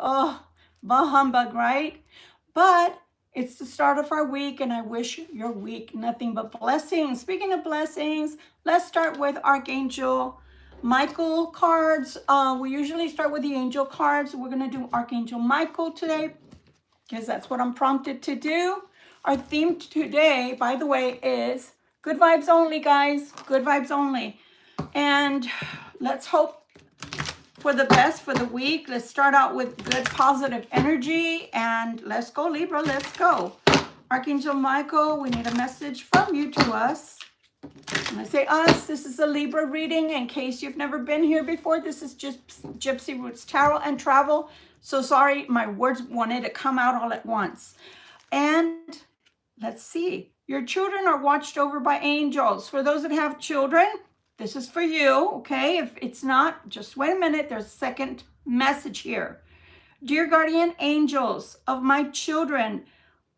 Oh, bah humbug, right? But it's the start of our week, and I wish your week nothing but blessings. Speaking of blessings, let's start with Archangel Michael cards. We usually start with the angel cards. We're going to do Archangel Michael today because that's what I'm prompted to do. Our theme today, by the way, is good vibes only, guys. Good vibes only. And let's hope for the best for the week. Let's start out with good positive energy, and let's go, Libra. Let's go. Archangel Michael, we need a message from you to us. When I say us, this is a Libra reading. In case you've never been here before, this is just Gypsy Roots Tarot and Travel. So sorry, my words wanted to come out all at once. And let's see. Your children are watched over by angels. For those that have children, this is for you, okay? If it's not, just wait a minute. There's a second message here. Dear guardian angels of my children,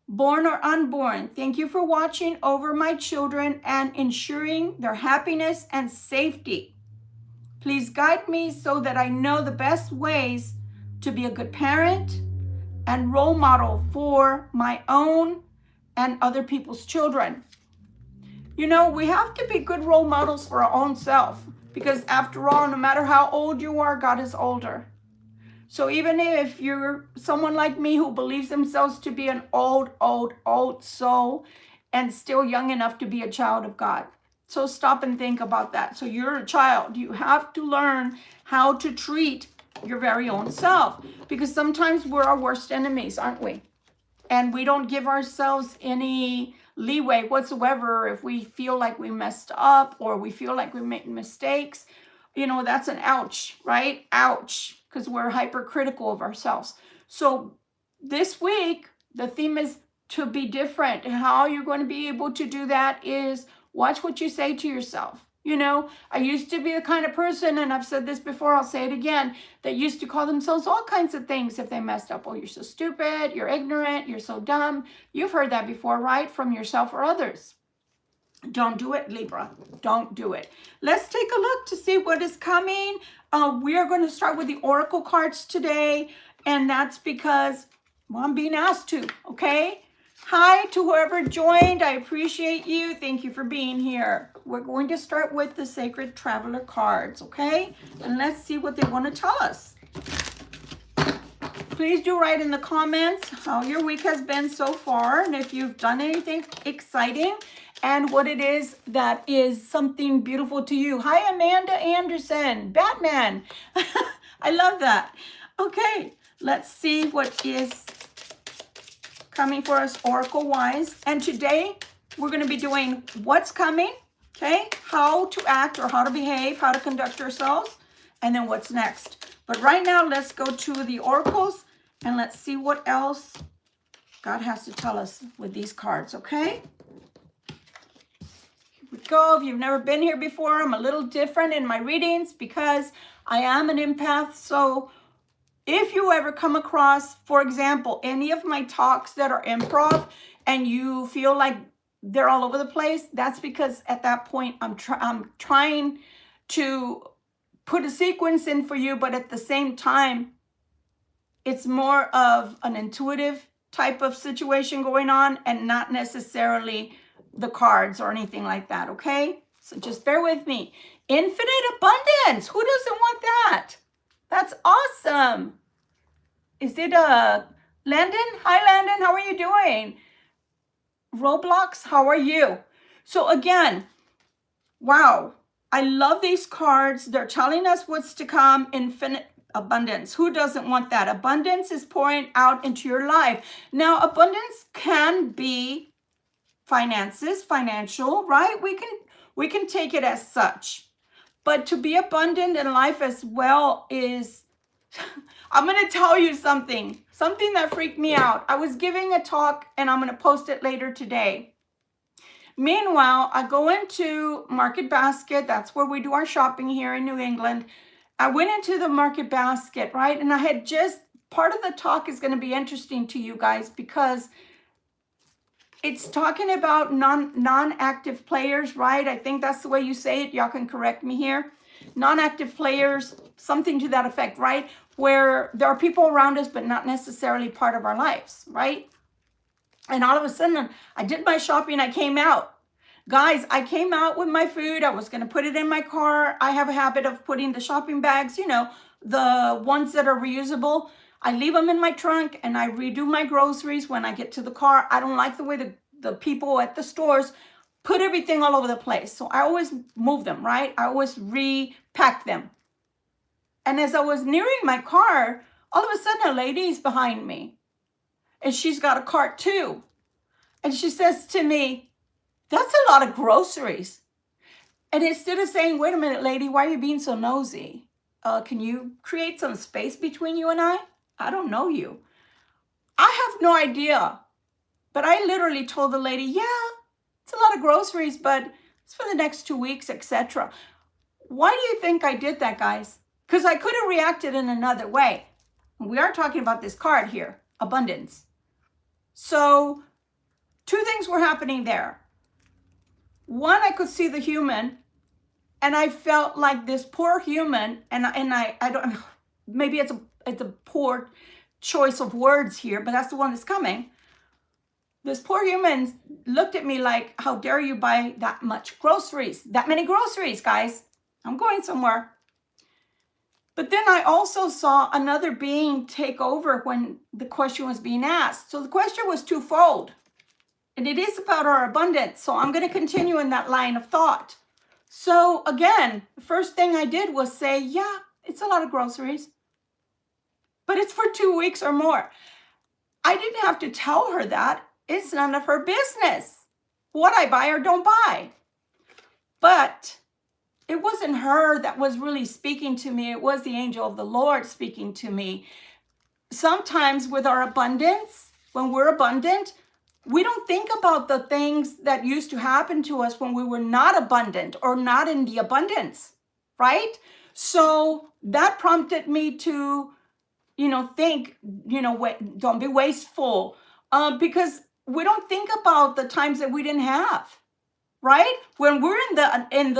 born or unborn, thank you for watching over my children and ensuring their happiness and safety. Please guide me so that I know the best ways to be a good parent and role model for my own and other people's children. You know, we have to be good role models for our own self, because after all, no matter how old you are, God is older. So even if you're someone like me who believes themselves to be an old soul and still young enough to be a child of God. So stop and think about that. So you're a child. You have to learn how to treat your very own self, because sometimes we're our worst enemies, aren't we? And we don't give ourselves any leeway whatsoever if we feel like we messed up or we feel like we made mistakes. You know, that's an ouch, right? Ouch, because we're hypercritical of ourselves. So this week, the theme is to be different. And how you're going to be able to do that is watch what you say to yourself. You know, I used to be the kind of person, and I've said this before, I'll say it again, that used to call themselves all kinds of things if they messed up. Oh, you're so stupid, you're ignorant, you're so dumb. You've heard that before, right? From yourself or others. Don't do it, Libra. Don't do it. Let's take a look to see what is coming. We are going to start with the Oracle cards today, and that's because, well, I'm being asked to, okay? Hi to whoever joined. I appreciate you. Thank you for being here. We're going to start with the Sacred Traveler cards, okay? And let's see what they want to tell us. Please do write in the comments how your week has been so far, and if you've done anything exciting and what it is that is something beautiful to you. Hi, Amanda Anderson, Batman. I love that. Okay, let's see what is coming for us Oracle-wise. And today we're going to be doing what's coming, okay? How to act or how to behave, how to conduct ourselves, and then what's next. But right now, let's go to the Oracles and let's see what else God has to tell us with these cards, okay? Here we go. If you've never been here before, I'm a little different in my readings because I am an empath. So if you ever come across, for example, any of my talks that are improv and you feel like they're all over the place, that's because at that point I'm trying to put a sequence in for you, but at the same time, it's more of an intuitive type of situation going on and not necessarily the cards or anything like that, okay? So just bear with me. Infinite abundance. Who doesn't want that? That's awesome. Is it Landon? Hi, Landon. How are you doing? Roblox, how are you? So again, wow. I love these cards. They're telling us what's to come. Infinite abundance. Who doesn't want that? Abundance is pouring out into your life. Now, abundance can be finances, financial, right? We can take it as such. But to be abundant in life as well is, I'm going to tell you something that freaked me out. I was giving a talk and I'm going to post it later today. Meanwhile, I go into Market Basket. That's where we do our shopping here in New England. I went into the Market Basket, right? And I had just, part of the talk is going to be interesting to you guys because it's talking about non-active players, right? I think that's the way you say it. Y'all can correct me here. Non-active players, something to that effect, right? where there are people around us, but not necessarily part of our lives, right? And all of a sudden, I did my shopping, I came out. Guys, I came out with my food. I was going to put it in my car. I have a habit of putting the shopping bags, you know, the ones that are reusable. I leave them in my trunk and I redo my groceries when I get to the car. I don't like the way the people at the stores put everything all over the place. So I always move them, right? I always repack them. And as I was nearing my car, all of a sudden a lady's behind me. And she's got a cart too. And she says to me, "That's a lot of groceries." And instead of saying, "Wait a minute, lady, why are you being so nosy? Can you create some space between you and I? I don't know you." I have no idea. But I literally told the lady, "Yeah, it's a lot of groceries, but it's for the next 2 weeks, etc." Why do you think I did that, guys? Because I could have reacted in another way. We are talking about this card here, abundance. So 2 things were happening there. One, I could see the human, and I felt like this poor human, and I don't, maybe it's a poor choice of words here, but that's the one that's coming. This poor human looked at me like, "How dare you buy that much groceries? That many groceries, guys. I'm going somewhere." But then I also saw another being take over when the question was being asked. So the question was twofold. And it is about our abundance. So I'm going to continue in that line of thought. So again, the first thing I did was say, "Yeah, it's a lot of groceries, but it's for 2 weeks or more." I didn't have to tell her that. It's none of her business what I buy or don't buy. But it wasn't her that was really speaking to me. It was the angel of the Lord speaking to me. Sometimes with our abundance, when we're abundant, we don't think about the things that used to happen to us when we were not abundant or not in the abundance, right? So that prompted me to, think, don't be wasteful, because we don't think about the times that we didn't have, right? When we're in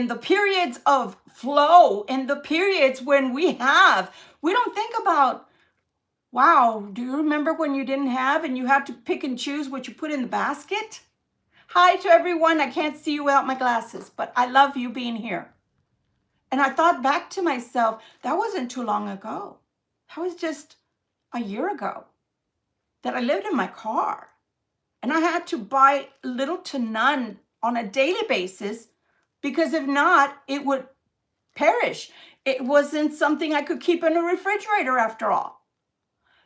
the periods of flow, in the periods when we don't think about, wow, do you remember when you didn't have and you had to pick and choose what you put in the basket? Hi to everyone. I can't see you without my glasses, but I love you being here. And I thought back to myself, that wasn't too long ago. That was just a year ago that I lived in my car. And I had to buy little to none on a daily basis, because if not, it would perish. It wasn't something I could keep in a refrigerator after all.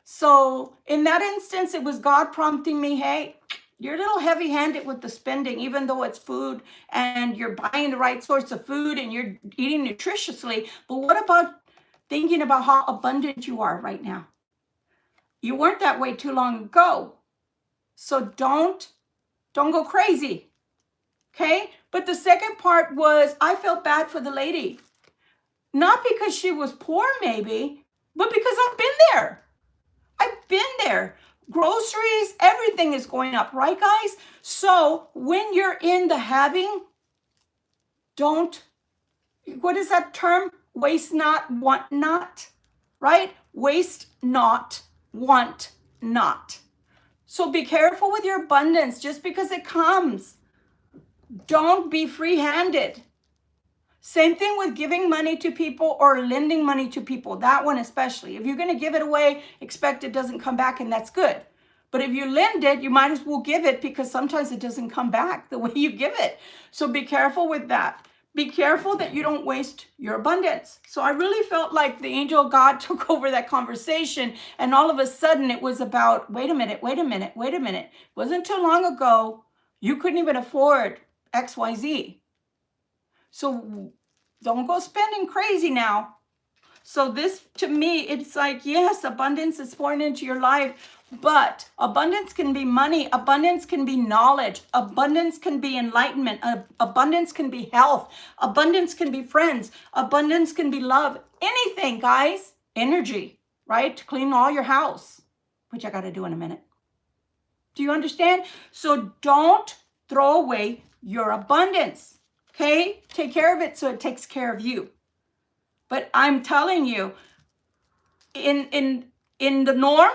So in that instance, it was God prompting me, "Hey, you're a little heavy-handed with the spending, even though it's food and you're buying the right sorts of food and you're eating nutritiously. But what about thinking about how abundant you are right now? You weren't that way too long ago. So don't go crazy." Okay? But the second part was, I felt bad for the lady. Not because she was poor, maybe, but because I've been there. I've been there. Groceries, everything is going up, right, guys? So when you're in the having, what is that term? Waste not, want not, right? Waste not, want not. So be careful with your abundance just because it comes. Don't be free-handed. Same thing with giving money to people or lending money to people. That one especially. If you're going to give it away, expect it doesn't come back, and that's good. But if you lend it, you might as well give it, because sometimes it doesn't come back the way you give it. So be careful with that. Be careful that you don't waste your abundance. So I really felt like the angel of God took over that conversation, and all of a sudden it was about, wait a minute. It wasn't too long ago you couldn't even afford XYZ. So don't go spending crazy now. So this, to me, it's like, yes, abundance is pouring into your life, but abundance can be money. Abundance can be knowledge. Abundance can be enlightenment. Abundance can be health. Abundance can be friends. Abundance can be love. Anything, guys. Energy, right? To clean all your house, which I got to do in a minute. Do you understand? So don't throw away your abundance. Okay? Take care of it so it takes care of you. But I'm telling you, in the norm,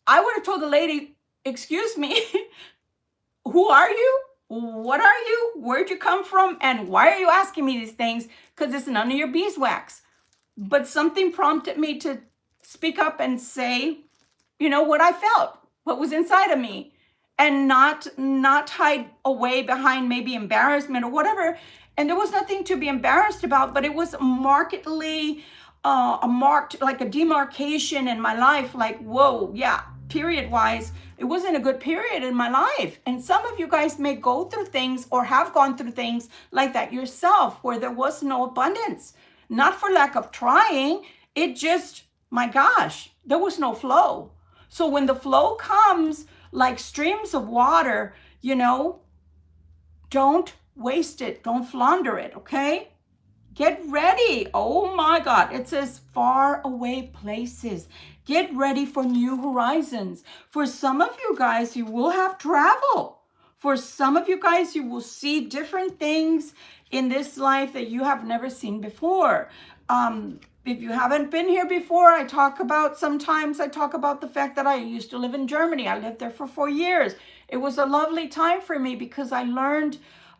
I would have told the lady, excuse me, who are you? What are you? Where'd you come from? And why are you asking me these things? Because it's none of your beeswax. But something prompted me to speak up and say, you know, what I felt, what was inside of me, and not hide away behind maybe embarrassment or whatever. And there was nothing to be embarrassed about, but it was markedly marked, like a demarcation in my life, like, whoa, yeah, period wise, it wasn't a good period in my life. And some of you guys may go through things or have gone through things like that yourself, where there was no abundance, not for lack of trying. It just, my gosh, there was no flow. So when the flow comes like streams of water, you know, don't waste it. Don't flounder it, okay? Get ready. Oh my God. It says far away places. Get ready for new horizons. For some of you guys, you will have travel. For some of you guys, you will see different things in this life that you have never seen before. If you haven't been here before, sometimes I talk about the fact that I used to live in Germany. I lived there for 4 years. It was a lovely time for me because I learned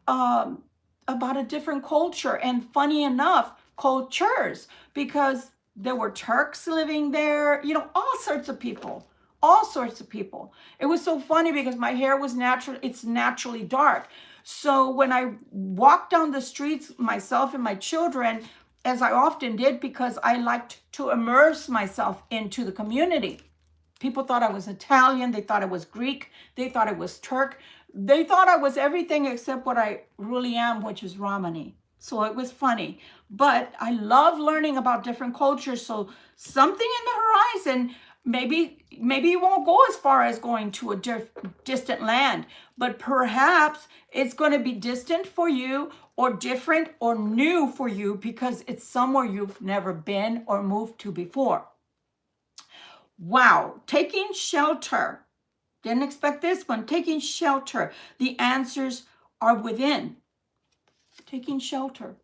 about a different culture, and funny enough, cultures, because there were Turks living there, you know, all sorts of people. It was so funny because my hair was it's naturally dark. So when I walked down the streets, myself and my children, as I often did, because I liked to immerse myself into the community. People thought I was Italian. They thought I was Greek. They thought I was Turk. They thought I was everything except what I really am, which is Romani. So it was funny. But I love learning about different cultures. So something in the horizon, maybe you won't go as far as going to a distant land, but perhaps it's going to be distant for you, or different or new for you, because it's somewhere you've never been or moved to before. Wow, taking shelter. Didn't expect this one. Taking shelter. The answers are within. Taking shelter.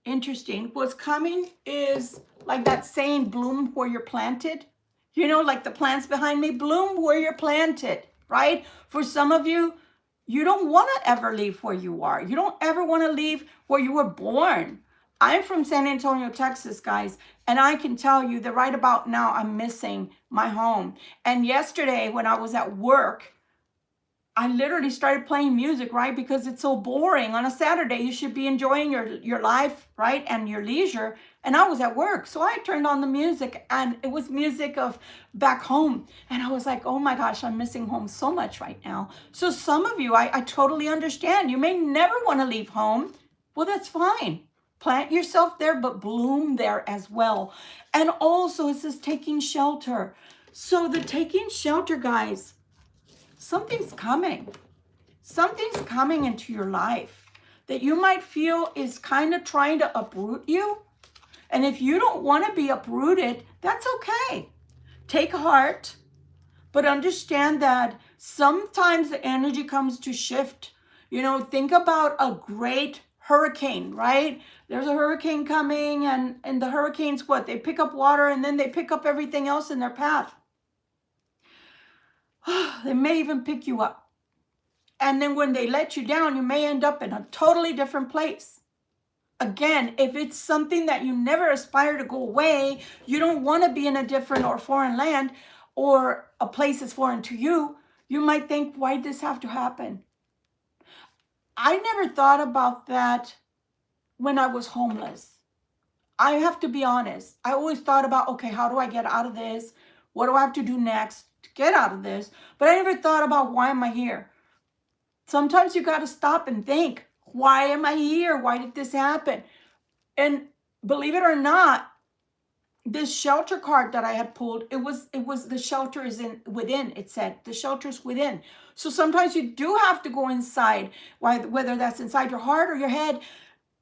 Interesting. What's coming is like that saying, bloom where you're planted. You know, like the plants behind me, bloom where you're planted, right? For some of you, you don't want to ever leave where you are. You don't ever want to leave where you were born. I'm from San Antonio, Texas, guys, and I can tell you that right about now, I'm missing my home. And yesterday when I was at work, I literally started playing music, right? Because it's so boring. On a Saturday, you should be enjoying your life, right? And your leisure. And I was at work. So I turned on the music, and it was music of back home. And I was like, oh my gosh, I'm missing home so much right now. So some of you, I totally understand. You may never want to leave home. Well, that's fine. Plant yourself there, but bloom there as well. And also it says taking shelter. So the taking shelter, guys, something's coming. Something's coming into your life that you might feel is kind of trying to uproot you. And if you don't want to be uprooted, that's okay. Take heart, but understand that sometimes the energy comes to shift. You know, think about a great hurricane, right? There's a hurricane coming, and the hurricanes, what? They pick up water, and then they pick up everything else in their path. They may even pick you up. And then when they let you down, you may end up in a totally different place. Again, if it's something that you never aspire to go away, you don't want to be in a different or foreign land, or a place that's foreign to you, you might think, why did this have to happen? I never thought about that when I was homeless. I have to be honest. I always thought about, okay, how do I get out of this? What do I have to do next to get out of this? But I never thought about, why am I here? Sometimes you got to stop and think, why am I here? Why did this happen? And believe it or not, this shelter card that I had pulled, it was the shelter is within. It said the shelter's within. So sometimes you do have to go inside, whether that's inside your heart or your head,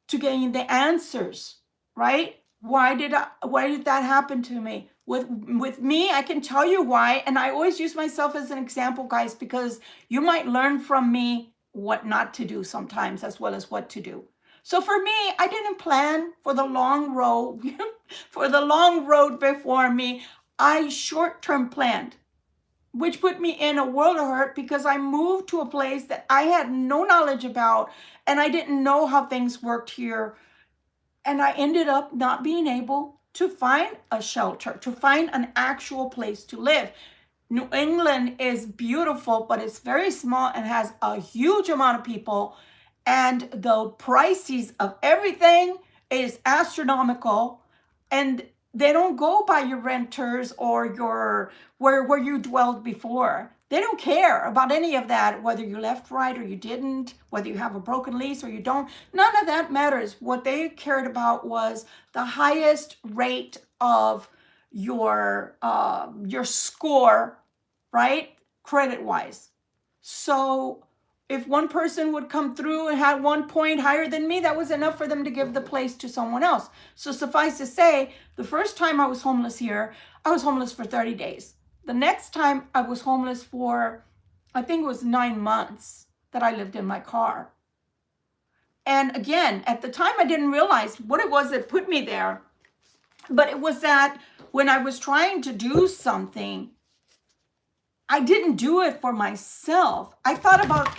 to gain the answers, right? Why did that happen to me? With me, I can tell you why, and I always use myself as an example, guys, because you might learn from me what not to do sometimes, as well as what to do. So for me, I didn't plan for the long road, for the long road before me. I short-term planned, which put me in a world of hurt because I moved to a place that I had no knowledge about, and I didn't know how things worked here. And I ended up not being able to find a shelter, to find an actual place to live. New England is beautiful, but it's very small and has a huge amount of people. And the prices of everything is astronomical. And they don't go by your renters or your where you dwelled before. They don't care about any of that, whether you left right or you didn't, whether you have a broken lease or you don't. None of that matters. What they cared about was the highest rate of your score, right? Credit-wise. So if one person would come through and had 1 point higher than me, that was enough for them to give the place to someone else. So suffice to say, the first time I was homeless here, I was homeless for 30 days. The next time I was homeless for, I think it was 9 months that I lived in my car. And again, at the time, I didn't realize what it was that put me there. But it was that when I was trying to do something, I didn't do it for myself. I thought about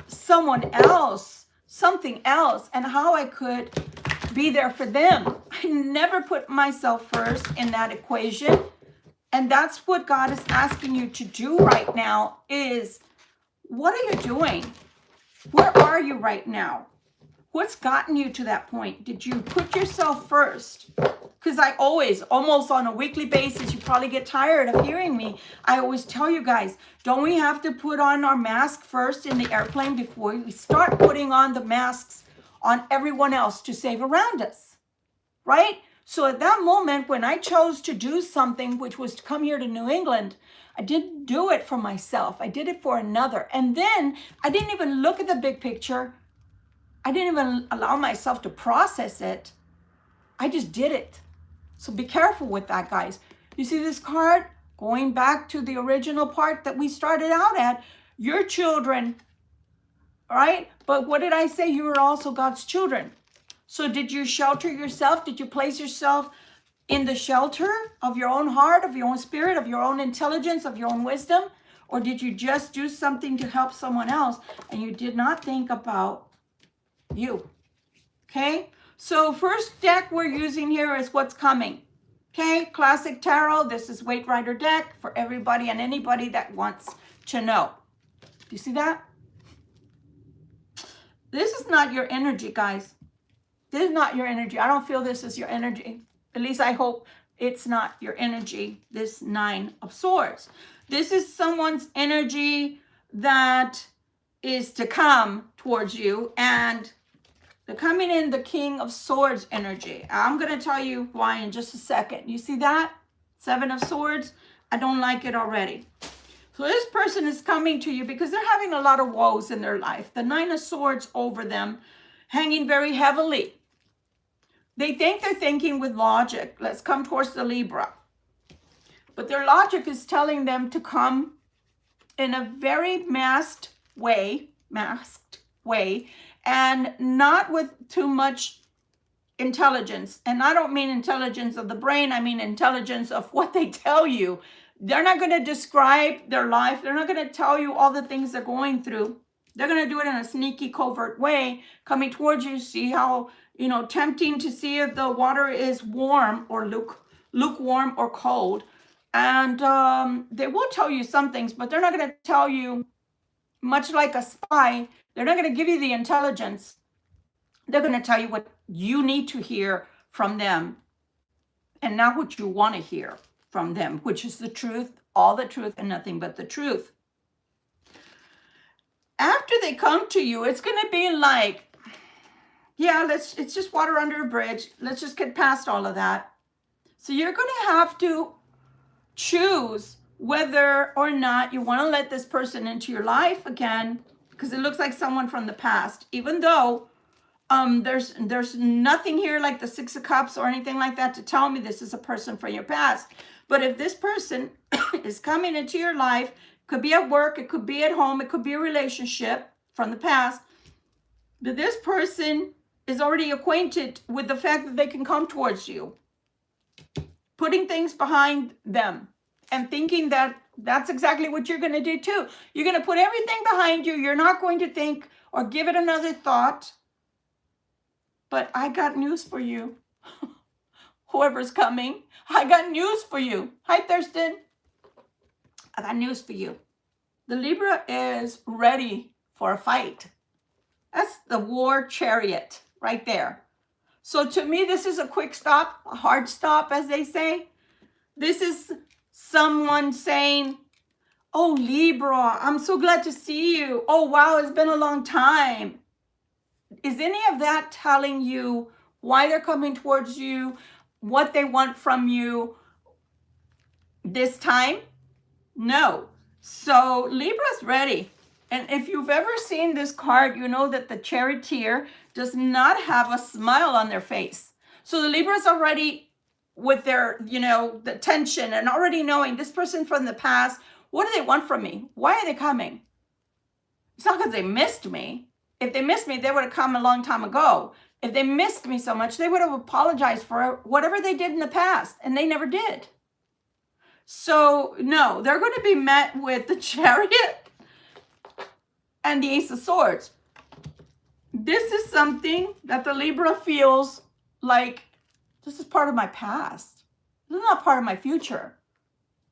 someone else, something else, and how I could be there for them. I never put myself first in that equation. And that's what God is asking you to do right now is, what are you doing? Where are you right now? What's gotten you to that point? Did you put yourself first? Because I always, almost on a weekly basis, you probably get tired of hearing me. I always tell you guys, don't we have to put on our mask first in the airplane before we start putting on the masks on everyone else to save around us, right? So at that moment, when I chose to do something, which was to come here to New England, I didn't do it for myself. I did it for another. And then I didn't even look at the big picture. I didn't even allow myself to process it. I just did it. So be careful with that, guys. You see this card? Going back to the original part that we started out at, your children, right? But what did I say? You are also God's children. So did you shelter yourself? Did you place yourself in the shelter of your own heart, of your own spirit, of your own intelligence, of your own wisdom? Or did you just do something to help someone else and you did not think about you? Okay? So first deck we're using here is what's coming. Okay? Classic Tarot. This is Weight Rider deck for everybody and anybody that wants to know. Do you see that? This is not your energy, guys. This is not your energy. I don't feel this is your energy. At least I hope it's not your energy, this 9 of Swords. This is someone's energy that is to come towards you, and they're coming in the King of Swords energy. I'm going to tell you why in just a second. You see that? 7 of Swords. I don't like it already. So this person is coming to you because they're having a lot of woes in their life. The 9 of Swords over them, hanging very heavily. They think they're thinking with logic. Let's come towards the Libra. But their logic is telling them to come in a very masked way, and not with too much intelligence. And I don't mean intelligence of the brain. I mean intelligence of what they tell you. They're not going to describe their life. They're not going to tell you all the things they're going through. They're going to do it in a sneaky, covert way, coming towards you, see how, tempting to see if the water is warm or lukewarm or cold. And they will tell you some things, but they're not going to tell you, much like a spy, they're not going to give you the intelligence. They're going to tell you what you need to hear from them and not what you want to hear from them, which is the truth, all the truth, and nothing but the truth. After they come to you, it's going to be like, yeah, it's just water under a bridge. Let's just get past all of that. So you're going to have to choose whether or not you want to let this person into your life again, because it looks like someone from the past, even though there's nothing here like the 6 of Cups or anything like that to tell me this is a person from your past. But if this person is coming into your life, could be at work, it could be at home, it could be a relationship from the past, but this person is already acquainted with the fact that they can come towards you, putting things behind them and thinking that that's exactly what you're going to do too. You're going to put everything behind you. You're not going to think or give it another thought. But I got news for you. Whoever's coming, I got news for you. Hi, Thurston. I got news for you. The Libra is ready for a fight. That's the war chariot right there. So to me, this is a quick stop, a hard stop, as they say. This is someone saying, oh, Libra, I'm so glad to see you. Oh, wow, it's been a long time. Is any of that telling you why they're coming towards you, what they want from you this time? No. So Libra's ready. And if you've ever seen this card, you know that the charioteer does not have a smile on their face. So the Libra's already with their, the tension and already knowing this person from the past, what do they want from me? Why are they coming? It's not because they missed me. If they missed me, they would have come a long time ago. If they missed me so much, they would have apologized for whatever they did in the past, and they never did. So, no, they're going to be met with the Chariot and the Ace of Swords. This is something that the Libra feels like, this is part of my past. This is not part of my future.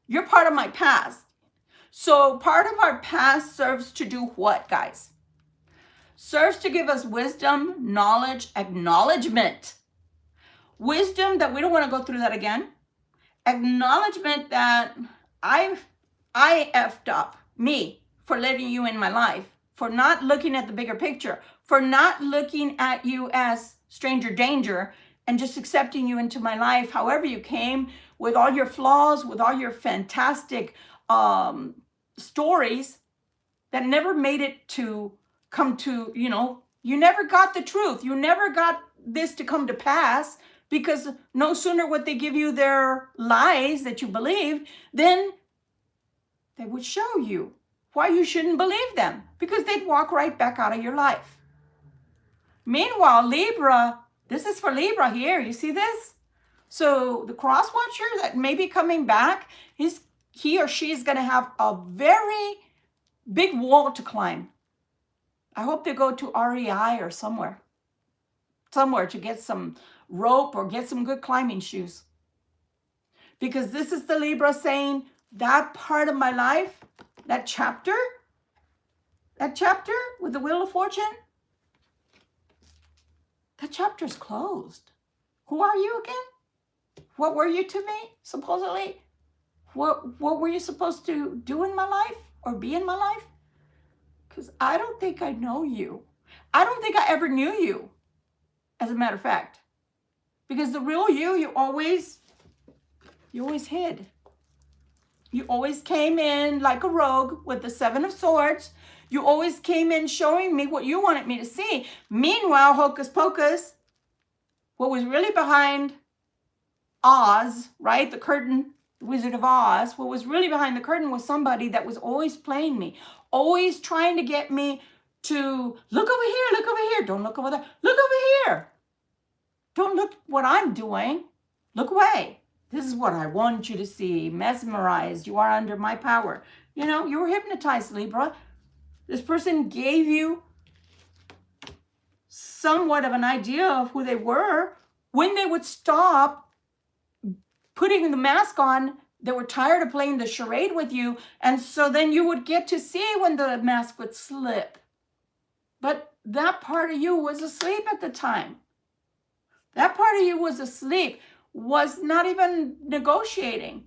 You're part of my past. So part of our past serves to do what, guys? Serves to give us wisdom, knowledge, acknowledgement. Wisdom that we don't want to go through that again. Acknowledgement that I effed up, me, for letting you in my life, for not looking at the bigger picture, for not looking at you as stranger danger and just accepting you into my life however you came, with all your flaws, with all your fantastic stories that never made it to come to, you never got the truth. You never got this to come to pass, because no sooner would they give you their lies that you believed, then they would show you why you shouldn't believe them, because they'd walk right back out of your life. Meanwhile, Libra, this is for Libra here. You see this? So the cross watcher that may be coming back, he or she is going to have a very big wall to climb. I hope they go to REI or somewhere to get some rope or get some good climbing shoes. Because this is the Libra saying, that part of my life, that chapter with the Wheel of Fortune, that chapter is closed. Who are you again? What were you to me, supposedly? What were you supposed to do in my life or be in my life? Because I don't think I know you. I don't think I ever knew you, as a matter of fact. Because the real you always hid. You always came in like a rogue with the Seven of Swords. You always came in showing me what you wanted me to see. Meanwhile, hocus pocus, what was really behind Oz, right? The curtain, the Wizard of Oz. What was really behind the curtain was somebody that was always playing me. Always trying to get me to look over here, don't look over there, look over here. Don't look what I'm doing, look away. This is what I want you to see, mesmerized, you are under my power. You were hypnotized, Libra. This person gave you somewhat of an idea of who they were. When they would stop putting the mask on, they were tired of playing the charade with you, and so then you would get to see when the mask would slip. But that part of you was asleep at the time. That part of you was asleep, was not even negotiating.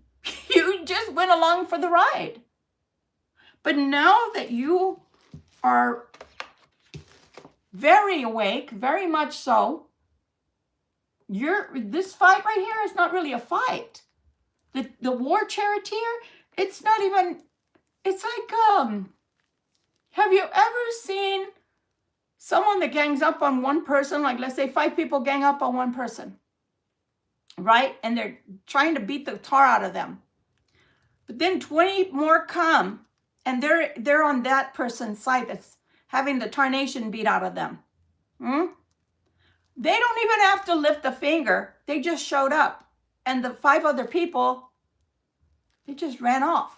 You just went along for the ride. But now that you are very awake, very much so, this fight right here is not really a fight. The war charioteer, it's not even, it's like, have you ever seen someone that gangs up on one person, like let's say 5 people gang up on one person, right? And they're trying to beat the tar out of them. But then 20 more come, and they're on that person's side that's having the tarnation beat out of them. They don't even have to lift a finger. They just showed up. And the 5 other people, they just ran off.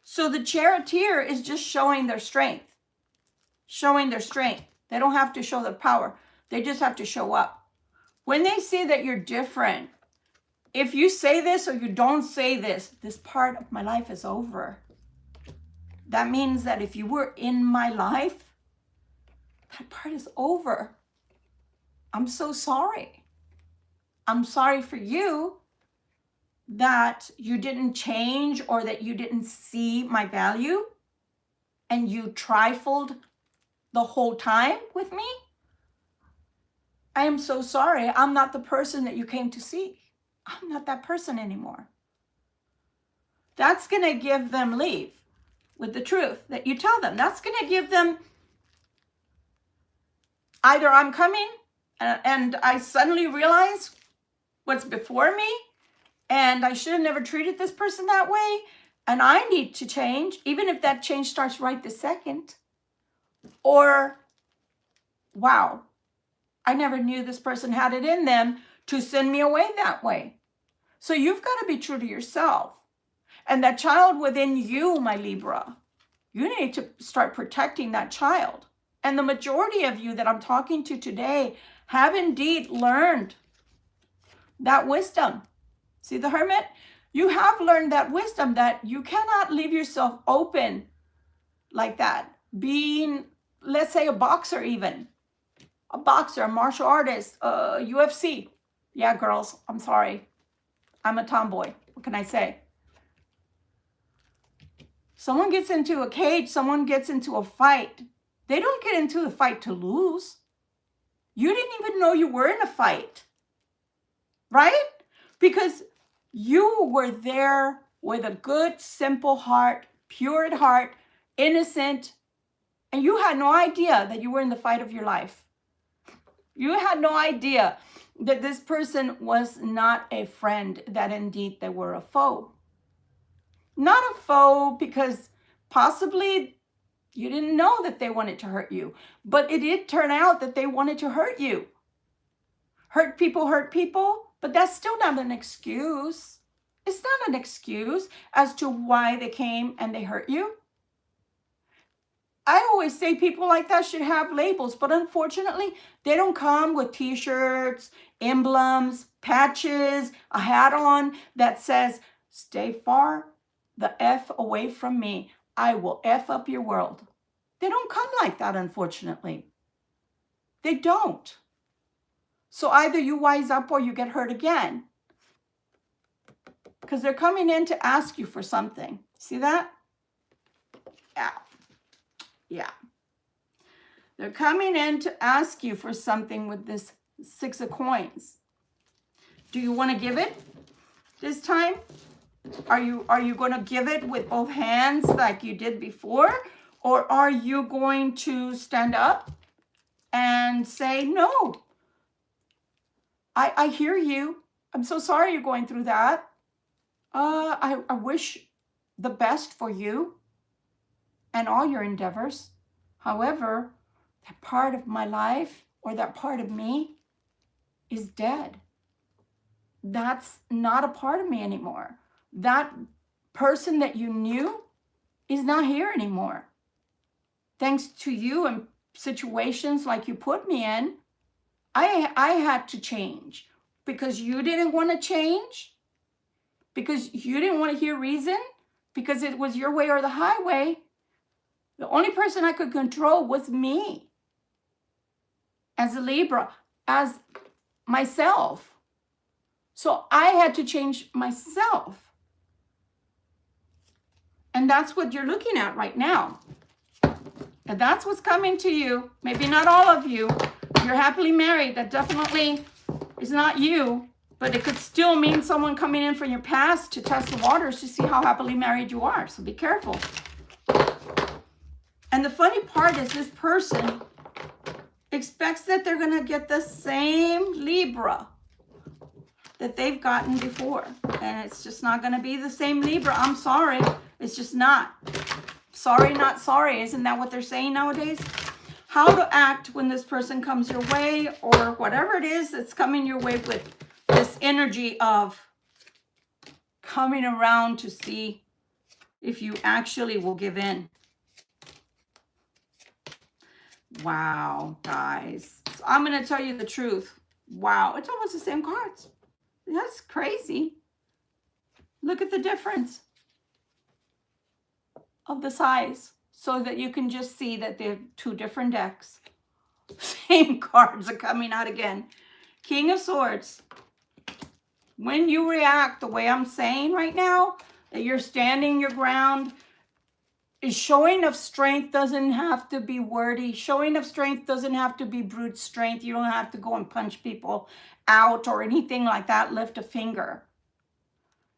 So the charioteer is just showing their strength. Showing their strength. They don't have to show their power. They just have to show up. When they see that you're different, if you say this or you don't say this, this part of my life is over. That means that if you were in my life, that part is over. I'm so sorry. I'm sorry for you that you didn't change or that you didn't see my value and you trifled the whole time with me. I am so sorry. I'm not the person that you came to see. I'm not that person anymore. That's going to give them leave with the truth that you tell them. That's going to give them either I'm coming and I suddenly realize what's before me and I should have never treated this person that way and I need to change, even if that change starts right this second. Or, wow, I never knew this person had it in them to send me away that way. So you've got to be true to yourself. And that child within you, my Libra, you need to start protecting that child. And the majority of you that I'm talking to today have indeed learned that wisdom. See the Hermit? You have learned that wisdom that you cannot leave yourself open like that. Being, let's say, a boxer even. A boxer, a martial artist, UFC. Yeah, girls, I'm sorry. I'm a tomboy. What can I say? Someone gets into a cage, someone gets into a fight. They don't get into the fight to lose. You didn't even know you were in a fight, right? Because you were there with a good, simple heart, pure at heart, innocent, and you had no idea that you were in the fight of your life. You had no idea that this person was not a friend, that indeed they were a foe. Not a foe because possibly you didn't know that they wanted to hurt you, but it did turn out that they wanted to hurt you. Hurt people, but that's still not an excuse. It's not an excuse as to why they came and they hurt you. I always say people like that should have labels, but unfortunately, they don't come with t-shirts, emblems, patches, a hat on that says, stay far the F away from me. I will F up your world. They don't come like that, unfortunately. They don't. So either you wise up or you get hurt again. Because they're coming in to ask you for something. See that? Yeah. Yeah. They're coming in to ask you for something with this 6 of coins. Do you want to give it this time? Are you going to give it with both hands like you did before? Or are you going to stand up and say, no, I hear you. I'm so sorry you're going through that. I wish the best for you and all your endeavors. However, that part of my life or that part of me is dead. That's not a part of me anymore. That person that you knew is not here anymore. Thanks to you and situations like you put me in, I had to change because you didn't want to change, because you didn't want to hear reason, because it was your way or the highway. The only person I could control was me as a Libra, as myself. So I had to change myself. And that's what you're looking at right now. And that's what's coming to you. Maybe not all of you. You're happily married. That definitely is not you. But it could still mean someone coming in from your past to test the waters to see how happily married you are. So be careful. And the funny part is this person expects that they're going to get the same Libra that they've gotten before. And it's just not going to be the same Libra. I'm sorry. It's just not. Sorry, not sorry. Isn't that what they're saying nowadays? how to act when this person comes your way, or whatever it is that's coming your way with this energy of coming around to see if you actually will give in. Wow, guys. So I'm going to tell you the truth. Wow, it's almost the same cards. That's crazy. Look at the difference of the size so that you can just see that they're two different decks. Same cards are coming out again. King of Swords. When you react the way I'm saying right now, that you're standing your ground, showing of strength doesn't have to be wordy. Showing of strength doesn't have to be brute strength. You don't have to go and punch people out or anything like that. Lift a finger.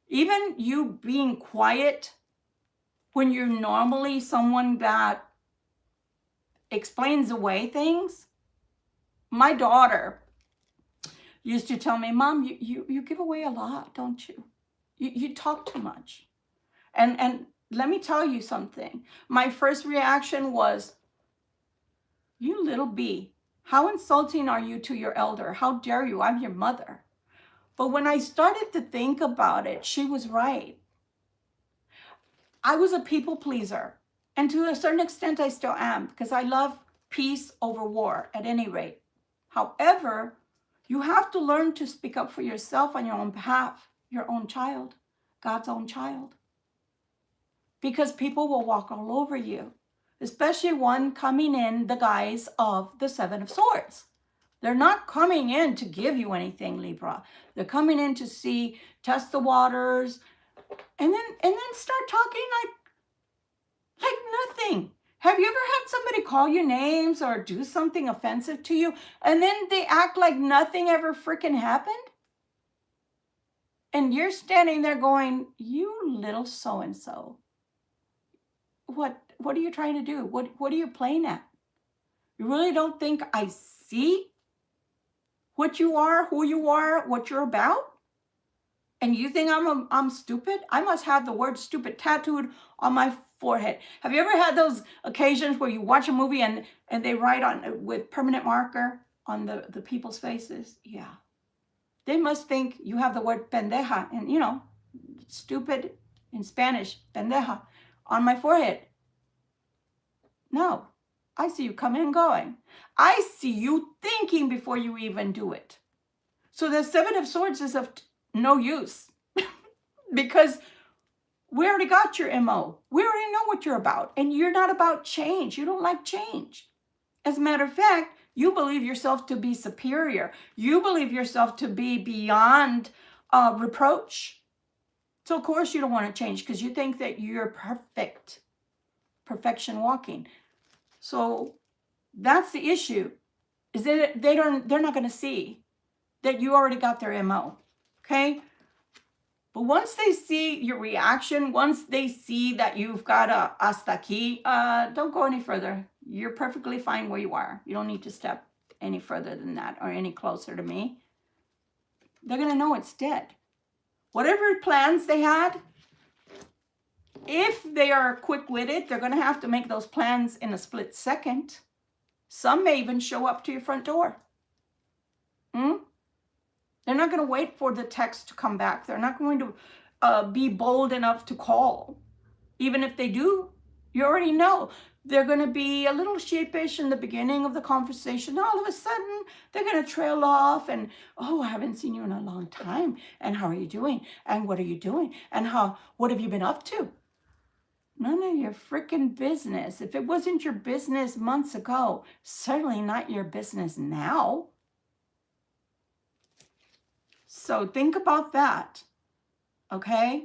Even you being quiet when you're normally someone that explains away things. My daughter used to tell me, Mom, you give away a lot, don't you? You talk too much. And let me tell you something. My first reaction was, you little bee, how insulting are you to your elder? How dare you? I'm your mother. But when I started to think about it, she was right. I was a people pleaser. And to a certain extent, I still am, because I love peace over war at any rate. However, you have to learn to speak up for yourself on your own behalf, your own child, God's own child. Because people will walk all over you, especially one coming in the guise of the Seven of Swords. They're not coming in to give you anything, Libra. They're coming in to see, test the waters, and then start talking like nothing. Have you ever had somebody call you names or do something offensive to you, and then they act like nothing ever freaking happened? And you're standing there going, you little so-and-so. What are you trying to do? What are you playing at? You really don't think I see what you are, who you are, what you're about? And you think I'm stupid? I must have the word stupid tattooed on my forehead. Have you ever had those occasions where you watch a movie and they write on with permanent marker on the people's faces? Yeah. They must think you have the word pendeja, and you know, stupid in Spanish, pendeja, on my forehead. No, I see you coming and going. I see you thinking before you even do it. So the Seven of Swords is of no use because we already got your MO. We already know what you're about, and you're not about change. You don't like change. As a matter of fact, you believe yourself to be superior. You believe yourself to be beyond reproach. So of course you don't want to change because you think that you're perfect. Perfection walking. So that's the issue, is that they're not going to see that you already got their MO. Okay? But once they see your reaction, once they see that you've got a hasta aquí, don't go any further. You're perfectly fine where you are. You don't need to step any further than that or any closer to me. They're going to know it's dead. Whatever plans they had, if they are quick-witted, they're going to have to make those plans in a split second. Some may even show up to your front door. They're not going to wait for the text to come back. They're not going to be bold enough to call. Even if they do, you already know. They're going to be a little sheepish in the beginning of the conversation. All of a sudden, they're going to trail off and, oh, I haven't seen you in a long time. And how are you doing? And what are you doing? And what have you been up to? None of your freaking business. If it wasn't your business months ago, certainly not your business now. So think about that, okay?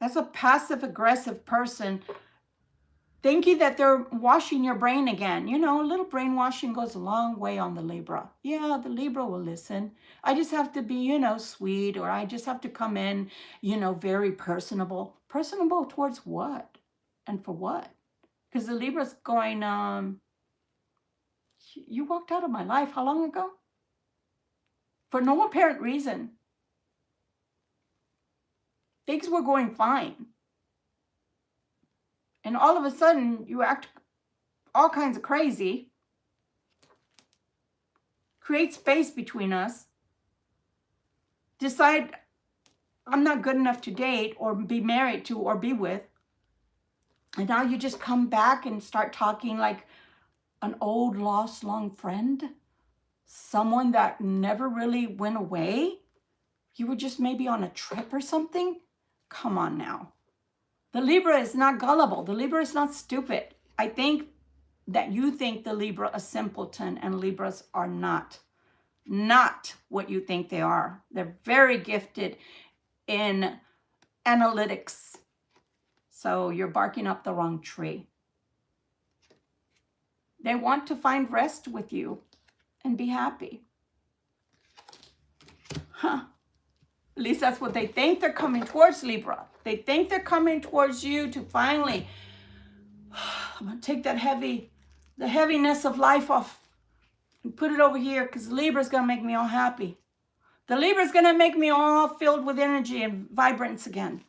That's a passive-aggressive person thinking that they're washing your brain again. You know, a little brainwashing goes a long way on the Libra. Yeah, the Libra will listen. I just have to be, you know, sweet, or I just have to come in, you know, very personable. Personable towards what? And for what? Because the Libra's going, you walked out of my life how long ago? For no apparent reason. Things were going fine. And all of a sudden, you act all kinds of crazy, create space between us, decide I'm not good enough to date or be married to or be with, and now you just come back and start talking like an old lost long friend, someone that never really went away. You were just maybe on a trip or something. Come on now. The Libra is not gullible. The Libra is not stupid. I think that you think the Libra a simpleton, and Libras are not what you think they are. They're very gifted in analytics. So you're barking up the wrong tree. They want to find rest with you and be happy. Huh. At least that's what they think. They're coming towards Libra. They think they're coming towards you to finally, I'm going to take that the heaviness of life off and put it over here, because Libra's going to make me all happy. The Libra's going to make me all filled with energy and vibrance again,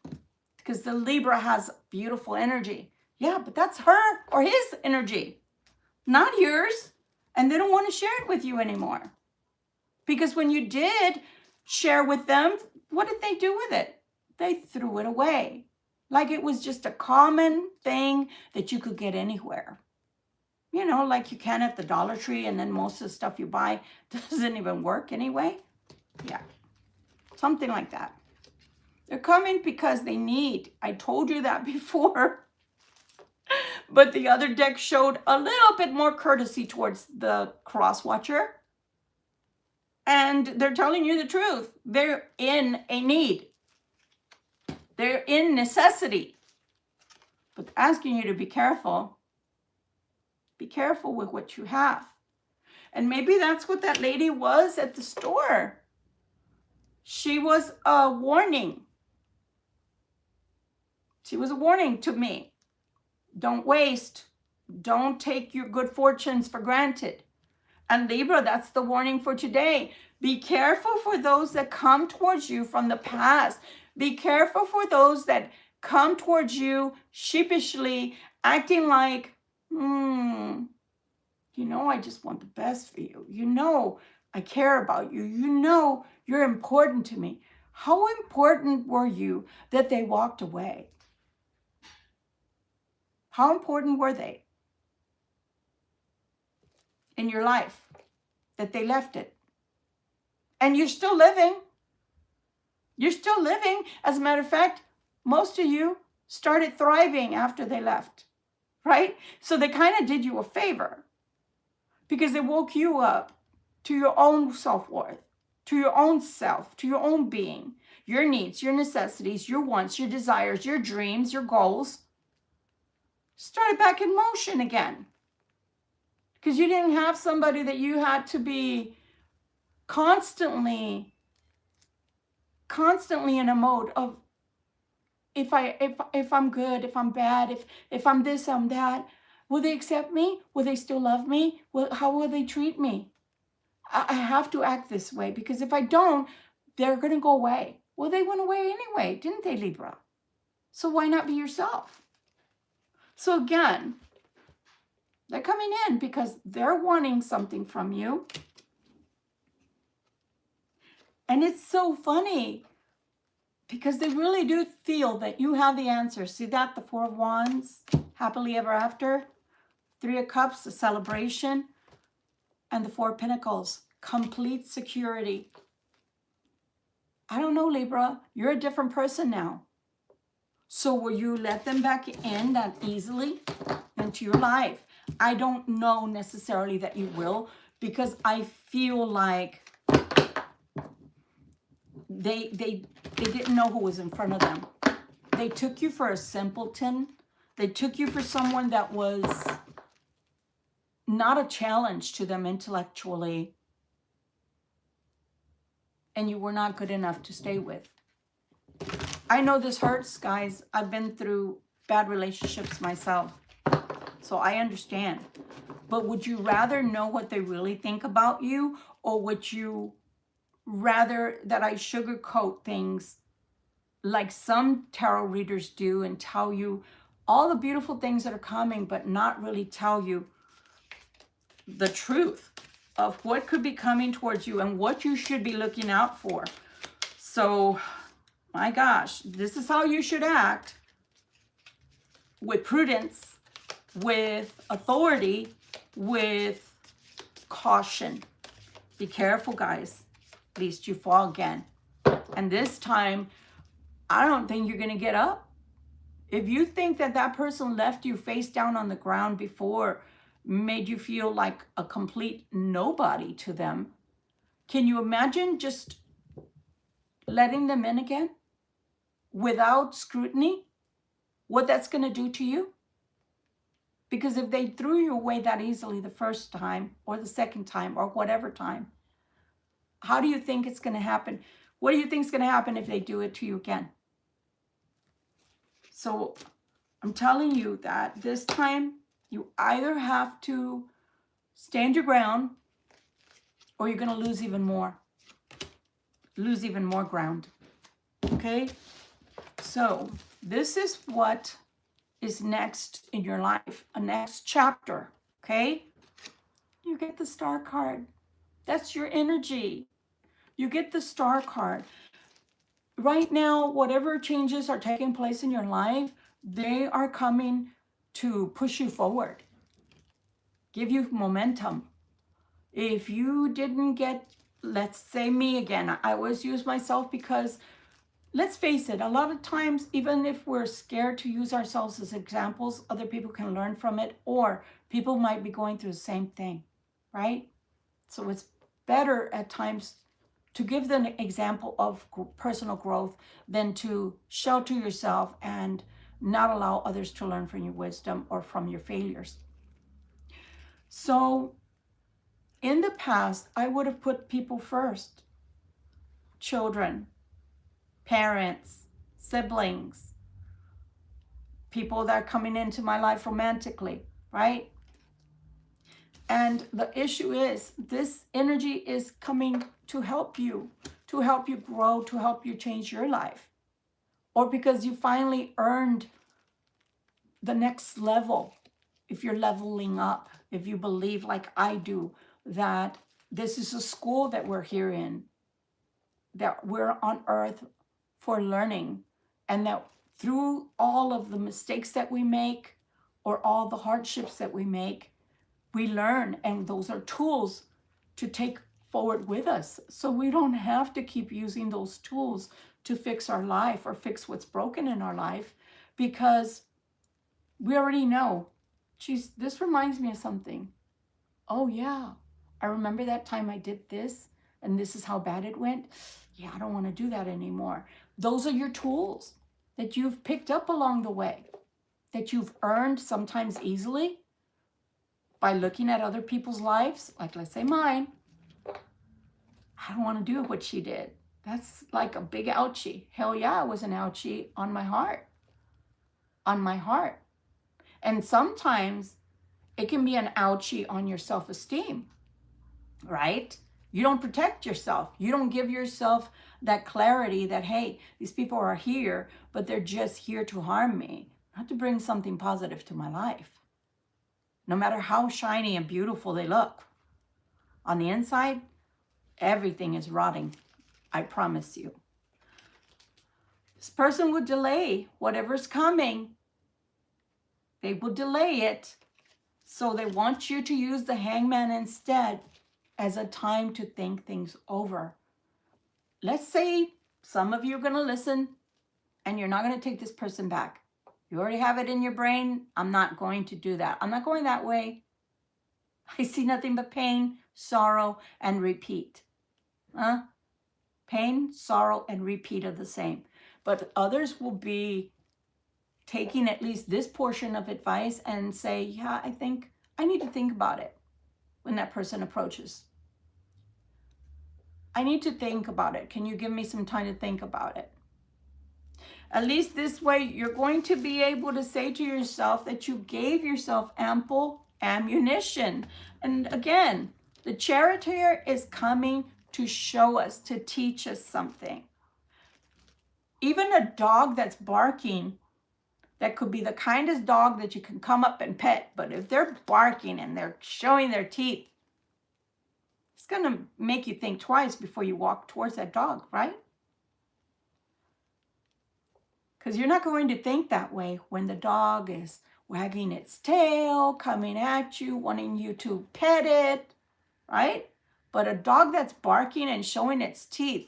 because the Libra has beautiful energy. Yeah, but that's her or his energy, not yours. And they don't want to share it with you anymore. Because when you did share with them, what did they do with it? They threw it away. Like it was just a common thing that you could get anywhere. You know, like you can at the Dollar Tree, and then most of the stuff you buy doesn't even work anyway. Yeah, something like that. They're coming because they need. I told you that before. But the other deck showed a little bit more courtesy towards the cross watcher. And they're telling you the truth. They're in a need. They're in necessity. But asking you to be careful. Be careful with what you have. And maybe that's what that lady was at the store. She was a warning. She was a warning to me. Don't waste. Don't take your good fortunes for granted. And Libra, that's the warning for today. Be careful for those that come towards you from the past. Be careful for those that come towards you sheepishly, acting like, you know, I just want the best for you. You know, I care about you. You know, you're important to me. How important were you that they walked away? How important were they in your life that they left it? And you're still living. You're still living. As a matter of fact, most of you started thriving after they left, right? So they kind of did you a favor, because they woke you up to your own self-worth, to your own self, to your own being, your needs, your necessities, your wants, your desires, your dreams, your goals. Started back in motion again. Because you didn't have somebody that you had to be constantly in a mode of, if I'm good, if I'm bad, if I'm this, I'm that. Will they accept me? Will they still love me? How will they treat me? I have to act this way, because if I don't, they're going to go away. Well, they went away anyway, didn't they, Libra? So why not be yourself? So again, they're coming in because they're wanting something from you. And it's so funny, because they really do feel that you have the answer. See that? The Four of Wands, happily ever after. Three of Cups, the celebration. And the Four of Pentacles, complete security. I don't know, Libra. You're a different person now. So will you let them back in that easily into your life? I don't know necessarily that you will, because I feel like they didn't know who was in front of them. They took you for a simpleton. They took you for someone that was not a challenge to them intellectually, and you were not good enough to stay with. I know this hurts, guys. I've been through bad relationships myself, so I understand. But would you rather know what they really think about you, or would you rather that I sugarcoat things like some tarot readers do and tell you all the beautiful things that are coming, but not really tell you the truth of what could be coming towards you and what you should be looking out for. So, my gosh, this is how you should act, with prudence, with authority, with caution. Be careful, guys, lest you fall again. And this time, I don't think you're going to get up. If you think that that person left you face down on the ground before, made you feel like a complete nobody to them, can you imagine just letting them in again without scrutiny? What that's going to do to you? Because if they threw you away that easily the first time or the second time or whatever time, how do you think it's going to happen? What do you think is going to happen if they do it to you again? So I'm telling you that this time you either have to stand your ground or you're going to lose even more. Lose even more ground. Okay? So this is what is next in your life. A next chapter. Okay? You get the star card. That's your energy. You get the star card. Right now, whatever changes are taking place in your life, they are coming to push you forward, give you momentum. If you didn't get, let's say me again, I always use myself because, let's face it, a lot of times, even if we're scared to use ourselves as examples, other people can learn from it, or people might be going through the same thing, right? So it's better at times to give them an example of personal growth than to shelter yourself and not allow others to learn from your wisdom or from your failures. So in the past, I would have put people first. Children, parents, siblings, people that are coming into my life romantically, right? And the issue is, this energy is coming to help you grow, to help you change your life. Or because you finally earned the next level. If you're leveling up, if you believe like I do, that this is a school that we're here in, that we're on earth for learning, and that through all of the mistakes that we make or all the hardships that we make, we learn, and those are tools to take forward with us. So we don't have to keep using those tools to fix our life or fix what's broken in our life, because we already know, geez, this reminds me of something. Oh yeah, I remember that time I did this and this is how bad it went. Yeah, I don't want to do that anymore. Those are your tools that you've picked up along the way, that you've earned sometimes easily, by looking at other people's lives, like let's say mine. I don't want to do what she did. That's like a big ouchie. Hell yeah, it was an ouchie on my heart. On my heart. And sometimes it can be an ouchie on your self-esteem, right? You don't protect yourself. You don't give yourself that clarity that, hey, these people are here, but they're just here to harm me, not to bring something positive to my life. No matter how shiny and beautiful they look, on the inside, everything is rotting. I promise you. This person would delay whatever's coming. They will delay it. So they want you to use the hangman instead as a time to think things over. Let's say some of you are going to listen and you're not going to take this person back. You already have it in your brain. I'm not going to do that. I'm not going that way. I see nothing but pain, sorrow, and repeat. Pain, sorrow, and repeat are the same. But others will be taking at least this portion of advice and say, yeah, I think I need to think about it when that person approaches. I need to think about it. Can you give me some time to think about it? At least this way, you're going to be able to say to yourself that you gave yourself ample ammunition. And again, the charioteer is coming to show us, to teach us something. Even a dog that's barking that could be the kindest dog that you can come up and pet. But if they're barking and they're showing their teeth, it's going to make you think twice before you walk towards that dog, right? Because you're not going to think that way when the dog is wagging its tail, coming at you, wanting you to pet it, right? But a dog that's barking and showing its teeth,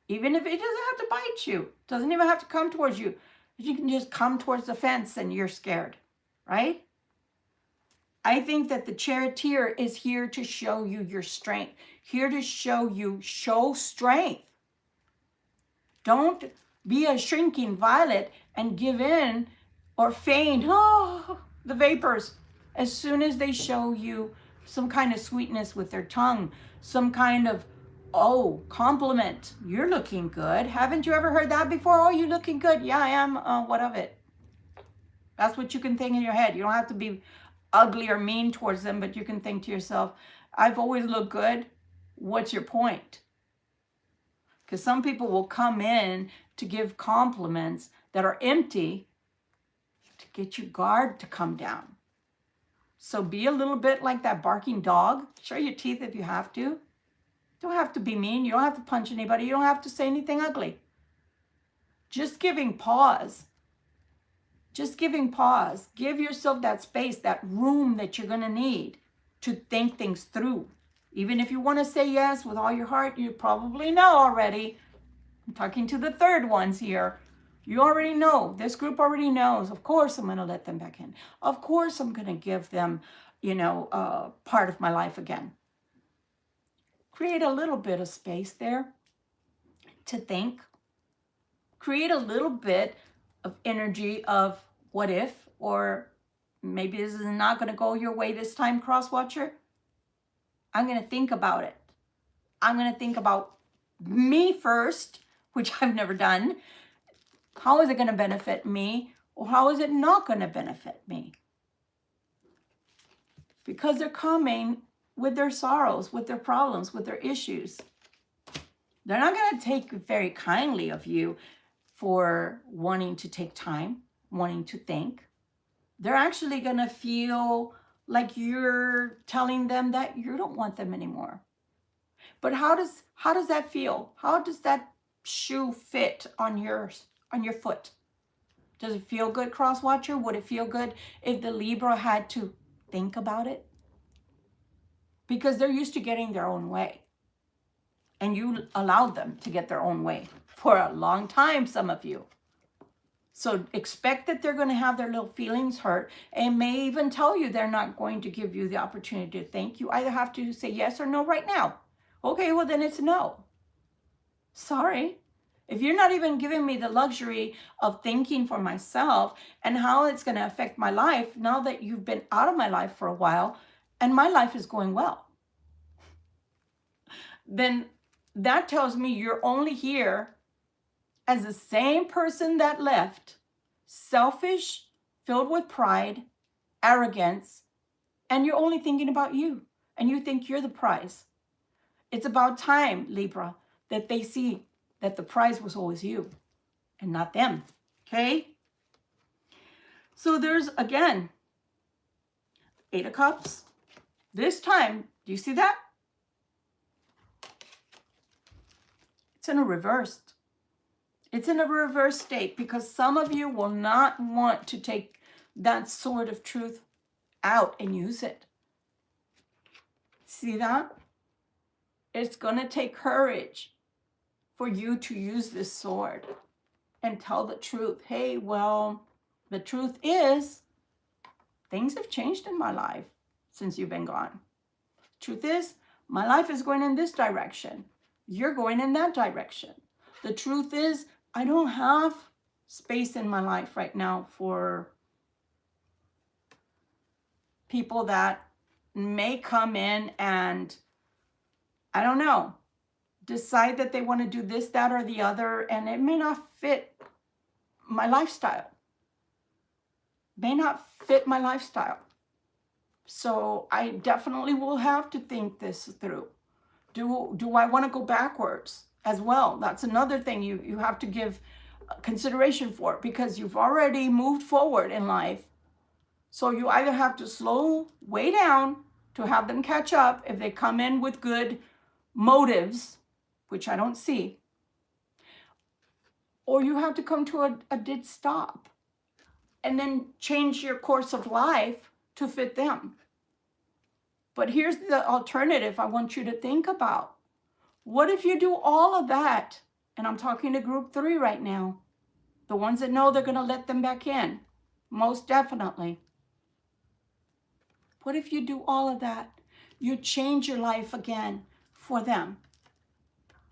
even if it doesn't have to bite you, doesn't even have to come towards you, you can just come towards the fence and you're scared, right? I think that the charioteer is here to show you your strength, here to show strength. Don't be a shrinking violet and give in or faint, the vapors, as soon as they show you some kind of sweetness with their tongue, some kind of, compliment. You're looking good. Haven't you ever heard that before? Oh, you're looking good. Yeah, I am. What of it? That's what you can think in your head. You don't have to be ugly or mean towards them, but you can think to yourself, I've always looked good. What's your point? Because some people will come in to give compliments that are empty to get your guard to come down. So be a little bit like that barking dog. Show your teeth if you have to. You don't have to be mean. You don't have to punch anybody. You don't have to say anything ugly. Just giving pause. Just giving pause. Give yourself that space, that room that you're going to need to think things through. Even if you want to say yes with all your heart, you probably know already. I'm talking to the third ones here. You already know. This group already knows. Of course, I'm going to let them back in. Of course, I'm going to give them, part of my life again. Create a little bit of space there to think. Create a little bit of energy of what if, or maybe this is not going to go your way this time, cross-watcher. I'm going to think about it. I'm going to think about me first, which I've never done. How is it going to benefit me, or how is it not going to benefit me? Because they're coming with their sorrows, with their problems, with their issues. They're not going to take very kindly of you for wanting to take time, wanting to think. They're actually going to feel like you're telling them that you don't want them anymore. But how does that feel? How does that shoe fit on your foot? Does it feel good, cross-watcher? Would it feel good if the Libra had to think about it? Because they're used to getting their own way. And you allowed them to get their own way for a long time, some of you. So expect that they're going to have their little feelings hurt and may even tell you they're not going to give you the opportunity to think. You either have to say yes or no right now. Okay, well then it's no. Sorry. If you're not even giving me the luxury of thinking for myself and how it's going to affect my life now that you've been out of my life for a while and my life is going well, then that tells me you're only here as the same person that left, selfish, filled with pride, arrogance, and you're only thinking about you, and you think you're the prize. It's about time, Libra, that they see that the prize was always you and not them, okay? So there's, again, 8 of Cups. This time, do you see that? It's in a reversed. It's in a reverse state because some of you will not want to take that sword of truth out and use it. See that? It's going to take courage for you to use this sword and tell the truth. Hey, well, the truth is things have changed in my life since you've been gone. Truth is, my life is going in this direction. You're going in that direction. The truth is, I don't have space in my life right now for people that may come in and, I don't know, decide that they want to do this, that, or the other, and it may not fit my lifestyle. May not fit my lifestyle. So I definitely will have to think this through. Do I want to go backwards as well? That's another thing you have to give consideration for, because you've already moved forward in life. So you either have to slow way down to have them catch up if they come in with good motives, which I don't see, or you have to come to a dead stop and then change your course of life to fit them. But here's the alternative I want you to think about. What if you do all of that? And I'm talking to group 3 right now. The ones that know they're going to let them back in. Most definitely. What if you do all of that? You change your life again for them.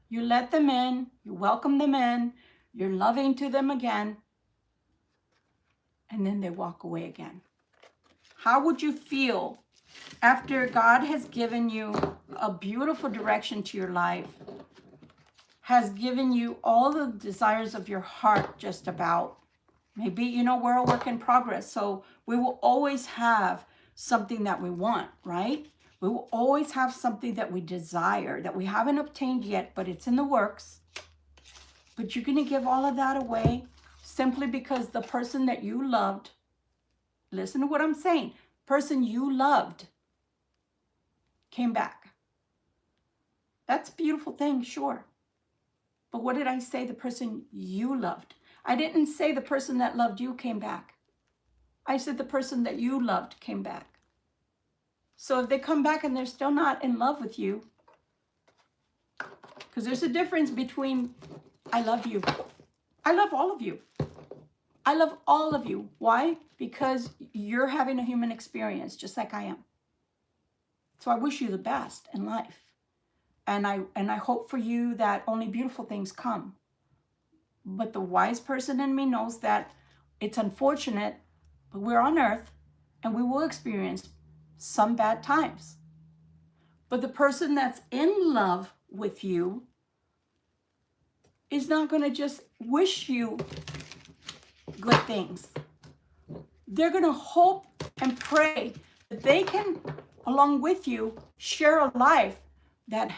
You let them in. You welcome them in. You're loving to them again. And then they walk away again. How would you feel after God has given you a beautiful direction to your life, has given you all the desires of your heart just about? Maybe, you know, we're a work in progress, so we will always have something that we want, right? We will always have something that we desire, that we haven't obtained yet, but it's in the works. But you're going to give all of that away simply because the person that you loved, listen to what I'm saying, person you loved came back. That's a beautiful thing, sure. But what did I say? The person you loved. I didn't say the person that loved you came back. I said the person that you loved came back. So if they come back and they're still not in love with you, because there's a difference between I love you. I love all of you. I love all of you. Why? Because you're having a human experience just like I am. So I wish you the best in life. And I hope for you that only beautiful things come. But the wise person in me knows that it's unfortunate, but we're on earth and we will experience some bad times. But the person that's in love with you is not going to just wish you good things. They're going to hope and pray that they can, along with you, share a life that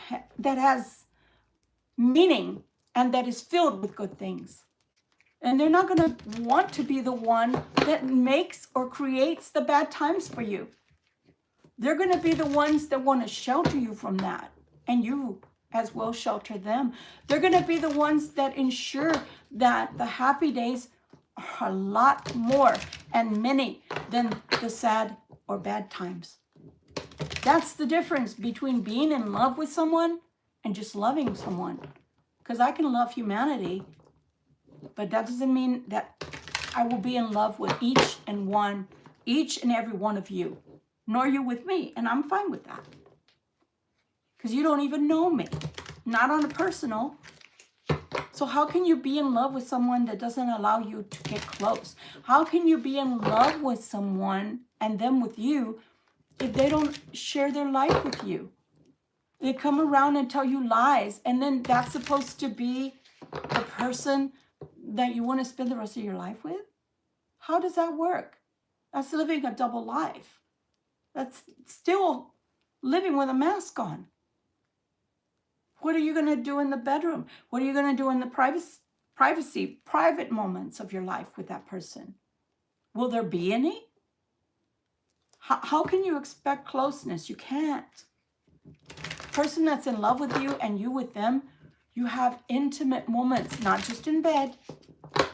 has meaning and that is filled with good things. And they're not going to want to be the one that makes or creates the bad times for you. They're going to be the ones that want to shelter you from that, and you as well shelter them. They're going to be the ones that ensure that the happy days are a lot more and many than the sad or bad times. That's the difference between being in love with someone and just loving someone. Because I can love humanity, but that doesn't mean that I will be in love with each and every one of you, nor you with me. And I'm fine with that. Because you don't even know me, not on a personal. So how can you be in love with someone that doesn't allow you to get close? How can you be in love with someone and them with you if they don't share their life with you? They come around and tell you lies, and then that's supposed to be the person that you want to spend the rest of your life with? How does that work? That's living a double life. That's still living with a mask on. What are you going to do in the bedroom? What are you going to do in the private moments of your life with that person? Will there be any? How can you expect closeness? You can't. Person that's in love with you and you with them, you have intimate moments, not just in bed.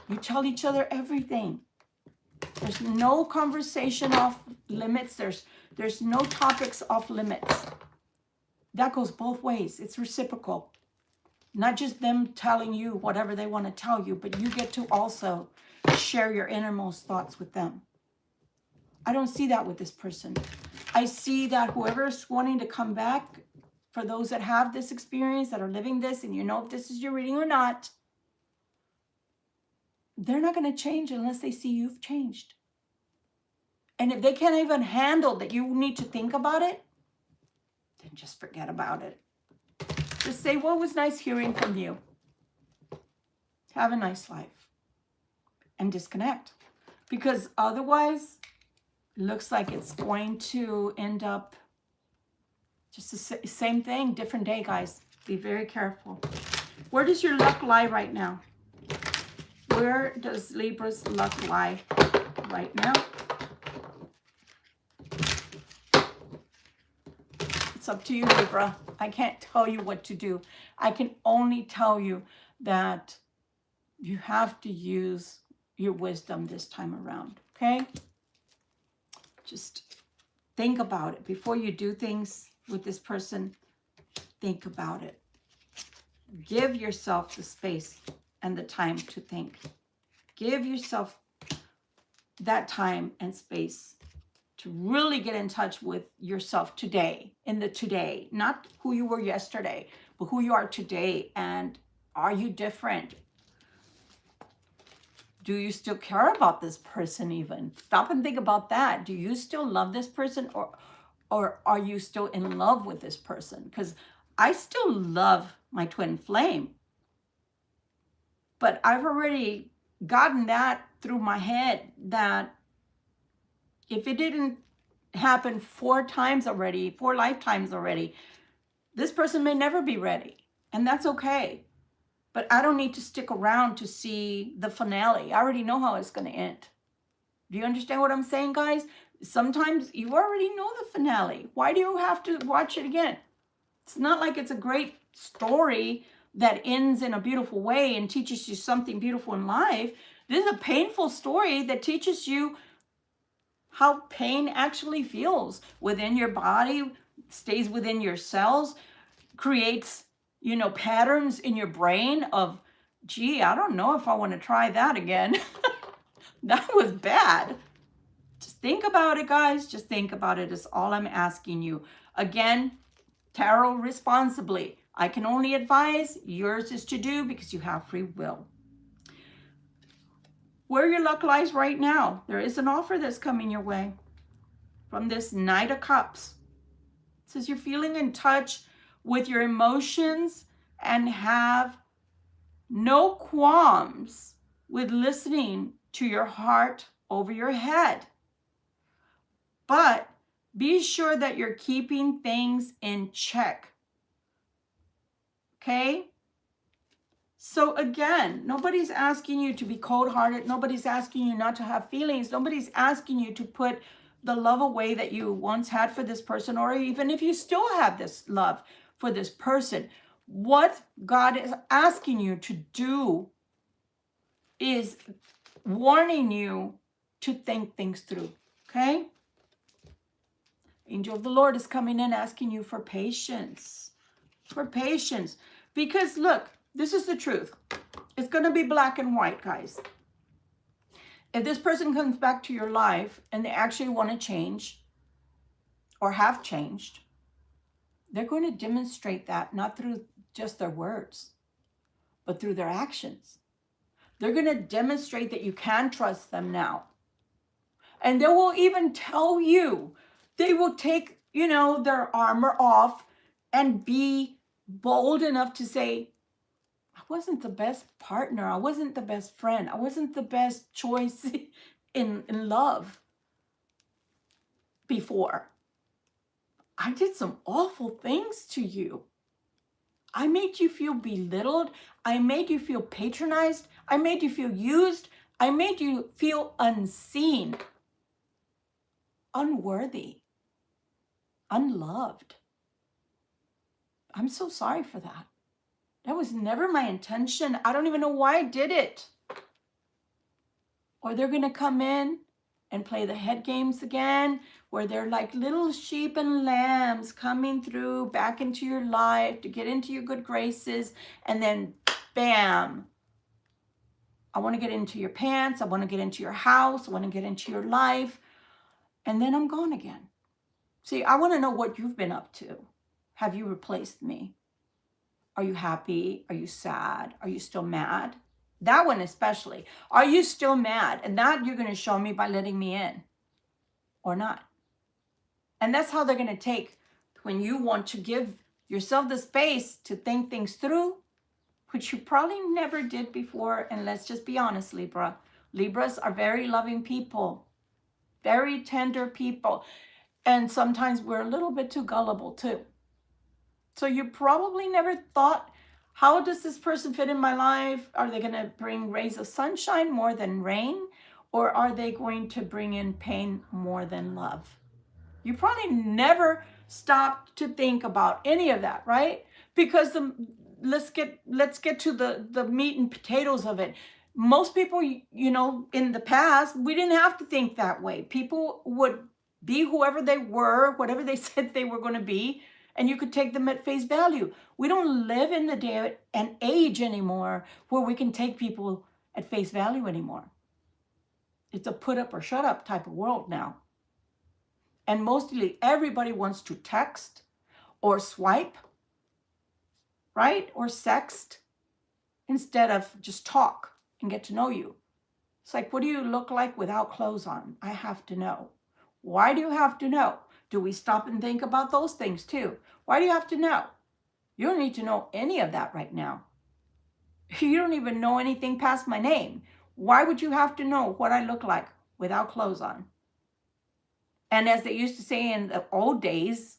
You tell each other everything. There's no conversation off limits. There's no topics off limits. That goes both ways. It's reciprocal. Not just them telling you whatever they want to tell you, but you get to also share your innermost thoughts with them. I don't see that with this person. I see that whoever's wanting to come back, for those that have this experience, that are living this, and you know if this is your reading or not, they're not going to change unless they see you've changed. And if they can't even handle that you need to think about it, then just forget about it. Just say, well, it was nice hearing from you. Have a nice life. And disconnect. Because otherwise, it looks like it's going to end up just the same thing, different day, guys. Be very careful. Where does your luck lie right now? Where does Libra's luck lie right now? It's up to you, Libra. I can't tell you what to do. I can only tell you that you have to use your wisdom this time around, okay? Just think about it. Before you do things with this person, think about it. Give yourself the space and the time to think. Give yourself that time and space to really get in touch with yourself today, in the today, not who you were yesterday, but who you are today. And are you different? Do you still care about this person even? Stop and think about that. Do you still love this person, or are you still in love with this person? Because I still love my twin flame, but I've already gotten that through my head that if it didn't happen 4 times already, 4 lifetimes already, this person may never be ready. And that's okay. But I don't need to stick around to see the finale. I already know how it's going to end. Do you understand what I'm saying, guys? Sometimes you already know the finale. Why do you have to watch it again? It's not like it's a great story that ends in a beautiful way and teaches you something beautiful in life. This is a painful story that teaches you how pain actually feels within your body, stays within your cells, creates, you know, patterns in your brain of, gee, I don't know if I want to try that again. That was bad. Just think about it, guys. Just think about it. Is all I'm asking you. Again, tarot responsibly. I can only advise. Yours is to do because you have free will. Where your luck lies right now, there is an offer that's coming your way from this Knight of Cups. It says you're feeling in touch with your emotions and have no qualms with listening to your heart over your head. But be sure that you're keeping things in check. Okay? So again, nobody's asking you to be cold-hearted. Nobody's asking you not to have feelings. Nobody's asking you to put the love away that you once had for this person, or even if you still have this love for this person. What God is asking you to do is warning you to think things through, okay? Angel of the Lord is coming in asking you for patience. For patience. Because look, this is the truth. It's going to be black and white, guys. If this person comes back to your life and they actually want to change or have changed, they're going to demonstrate that not through just their words, but through their actions. They're going to demonstrate that you can trust them now. And they will even tell you, they will take, you know, their armor off and be bold enough to say, I wasn't the best partner. I wasn't the best friend. I wasn't the best choice in love before. I did some awful things to you. I made you feel belittled. I made you feel patronized. I made you feel used. I made you feel unseen, unworthy, unloved. I'm so sorry for that. That was never my intention. I don't even know why I did it. Or they're going to come in and play the head games again, where they're like little sheep and lambs coming through back into your life to get into your good graces. And then, bam, I want to get into your pants. I want to get into your house. I want to get into your life. And then I'm gone again. See, I want to know what you've been up to. Have you replaced me? Are you happy? Are you sad? Are you still mad? That one especially. Are you still mad? And that you're going to show me by letting me in or not. And that's how they're going to take when you want to give yourself the space to think things through, which you probably never did before. And let's just be honest, Libra. Libras are very loving people, very tender people. And sometimes we're a little bit too gullible too. So you probably never thought How does this person fit in my life? Are they going to bring rays of sunshine more than rain? Or are they going to bring in pain more than love? You probably never stopped to think about any of that, right? Because let's get to the meat and potatoes of it. Most people, you know, in the past, we didn't have to think that way. People would be whoever they were, whatever they said they were going to be, and you could take them at face value. We don't live in the day and age anymore where we can take people at face value anymore. It's a put up or shut up type of world now. And mostly everybody wants to text or swipe, right? Or sext instead of just talk and get to know you. It's like, what do you look like without clothes on? I have to know. Why do you have to know? Do we stop and think about those things too? Why do you have to know? You don't need to know any of that right now. You don't even know anything past my name. Why would you have to know what I look like without clothes on? And as they used to say in the old days,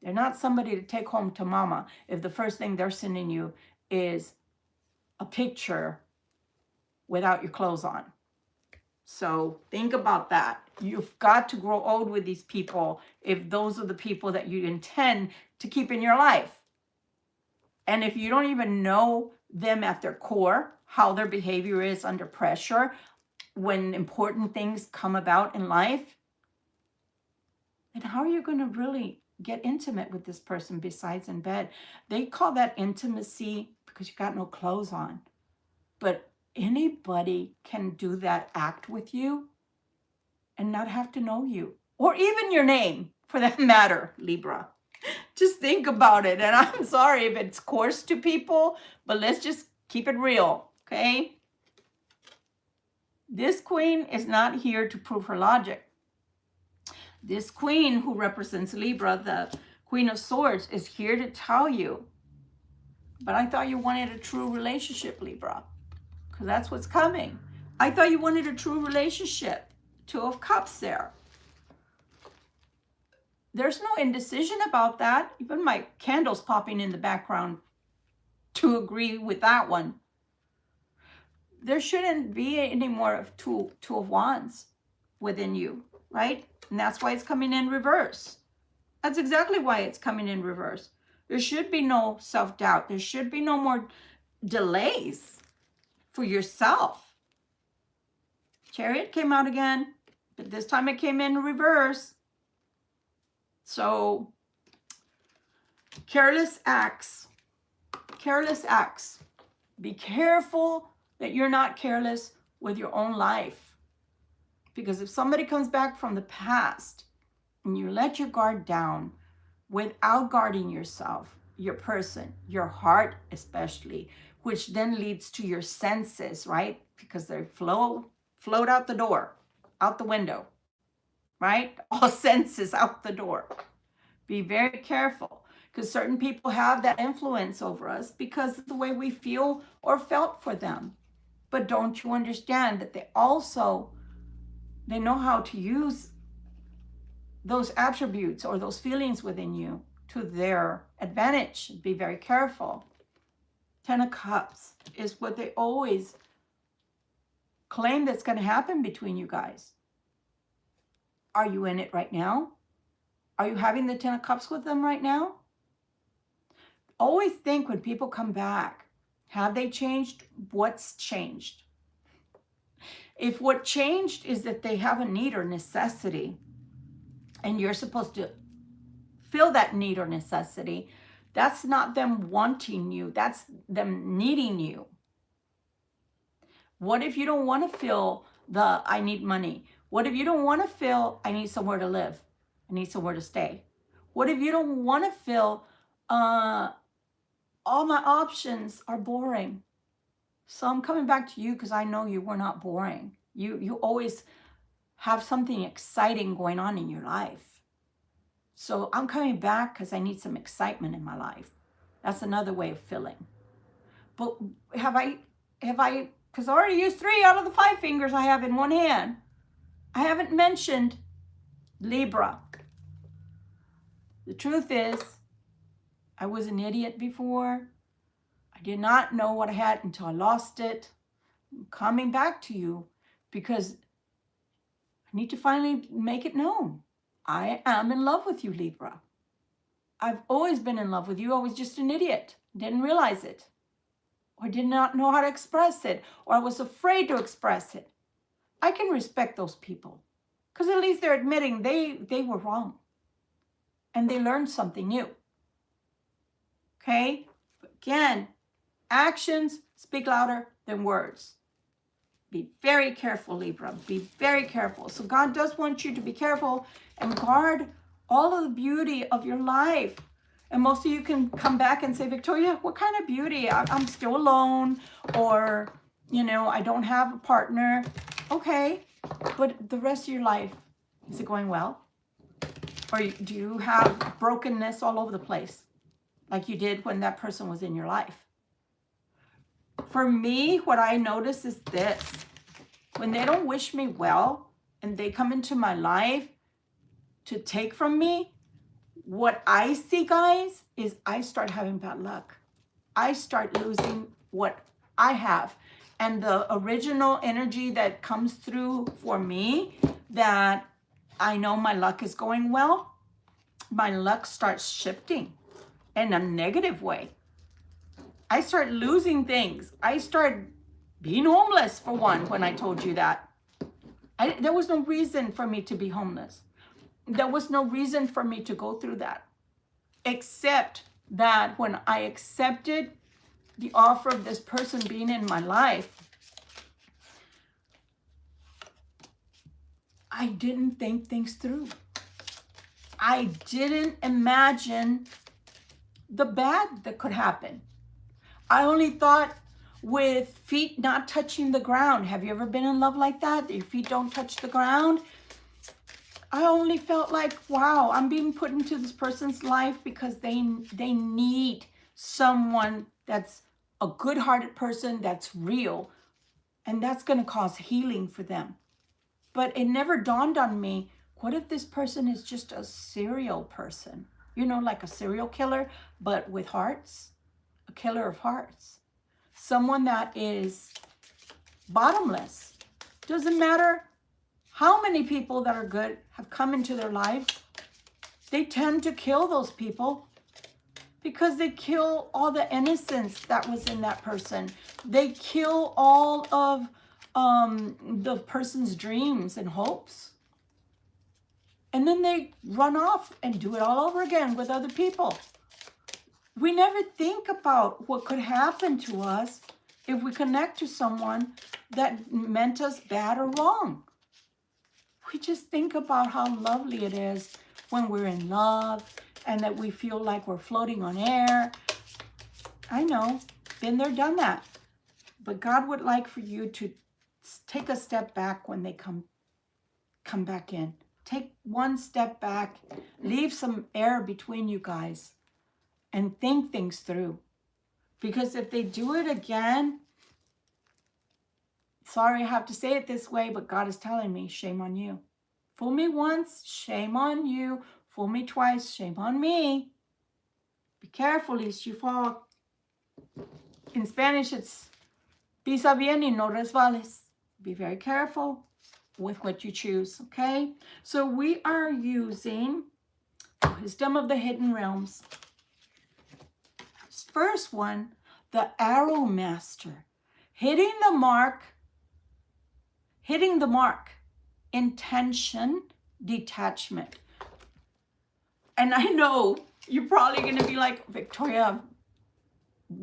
they're not somebody to take home to mama if the first thing they're sending you is a picture without your clothes on. So think about that. You've got to grow old with these people if those are the people that you intend to keep in your life. And if you don't even know them at their core, how their behavior is under pressure, when important things come about in life, then how are you going to really get intimate with this person besides in bed? They call that intimacy because you got no clothes on. But anybody can do that act with you and not have to know you, or even your name for that matter, Libra. Just think about it. And I'm sorry if it's coarse to people, but let's just keep it real, okay? This queen is not here to prove her logic. This queen who represents Libra, the Queen of Swords, is here to tell you, but I thought you wanted a true relationship, Libra, because that's what's coming. I thought you wanted a true relationship. Two of Cups there. There's no indecision about that. Even my candle's popping in the background to agree with that one. There shouldn't be any more of two of Wands within you, right? And that's why it's coming in reverse. That's exactly why it's coming in reverse. There should be no self-doubt. There should be no more delays for yourself. Chariot came out again, but this time it came in reverse. So, careless acts. Careless acts. Be careful that you're not careless with your own life. Because if somebody comes back from the past and you let your guard down without guarding yourself, your person, your heart especially, which then leads to your senses, right? Because they float out the door, out the window, right? All senses out the door. Be very careful, because certain people have that influence over us because of the way we feel or felt for them. But don't you understand that they know how to use those attributes or those feelings within you to their advantage? Be very careful. Ten of Cups is what they always claim that's going to happen between you guys. Are you in it right now? Are you having the Ten of Cups with them right now? Always think when people come back, have they changed? What's changed? If what changed is that they have a need or necessity, and you're supposed to fill that need or necessity, that's not them wanting you. That's them needing you. What if you don't want to feel the I need money? What if you don't want to feel I need somewhere to live? I need somewhere to stay. What if you don't want to feel all my options are boring? So I'm coming back to you because I know you were not boring. You always have something exciting going on in your life. So I'm coming back because I need some excitement in my life. That's another way of feeling. But have I, because I already used 3 out of the 5 fingers I have in one hand. I haven't mentioned Libra. The truth is, I was an idiot before. I did not know what I had until I lost it. I'm coming back to you because I need to finally make it known. I am in love with you, Libra. I've always been in love with you. I was just an idiot. Didn't realize it. Or did not know how to express it. Or I was afraid to express it. I can respect those people. Because at least they're admitting they were wrong. And they learned something new. Okay? But again, actions speak louder than words. Be very careful, Libra. Be very careful. So God does want you to be careful and guard all of the beauty of your life. And most of you can come back and say, Victoria, what kind of beauty? I'm still alone, or, you know, I don't have a partner. Okay, but the rest of your life, is it going well? Or do you have brokenness all over the place, like you did when that person was in your life? For me, what I notice is this. When they don't wish me well and they come into my life to take from me, what I see, guys, is I start having bad luck. I start losing what I have. And the original energy that comes through for me, that I know my luck is going well, my luck starts shifting in a negative way. I start losing things. I start being homeless, for one, when I told you that. There was no reason for me to be homeless. There was no reason for me to go through that. Except that when I accepted the offer of this person being in my life, I didn't think things through. I didn't imagine the bad that could happen. I only thought with feet not touching the ground. Have you ever been in love like that? Your feet don't touch the ground? I only felt like, wow, I'm being put into this person's life because they need someone that's a good-hearted person, that's real, and that's going to cause healing for them. But it never dawned on me, what if this person is just a serial person? You know, like a serial killer, but with hearts, a killer of hearts. Someone that is bottomless. Doesn't matter how many people that are good have come into their lives. They tend to kill those people because they kill all the innocence that was in that person. They kill all of the person's dreams and hopes. And then they run off and do it all over again with other people. We never think about what could happen to us if we connect to someone that meant us bad or wrong. We just think about how lovely it is when we're in love and that we feel like we're floating on air. I know, been there, done that. But God would like for you to take a step back when they come back in. Take one step back, leave some air between you guys, and think things through. Because if they do it again, sorry I have to say it this way, but God is telling me, shame on you. Fool me once, shame on you. Fool me twice, shame on me. Be careful, lest you fall. In Spanish, it's pisa bien y no resbales. Be very careful with what you choose, okay? So we are using Wisdom of the Hidden Realms. First one, the Arrow Master. Hitting the mark, intention, detachment. And I know you're probably going to be like, Victoria,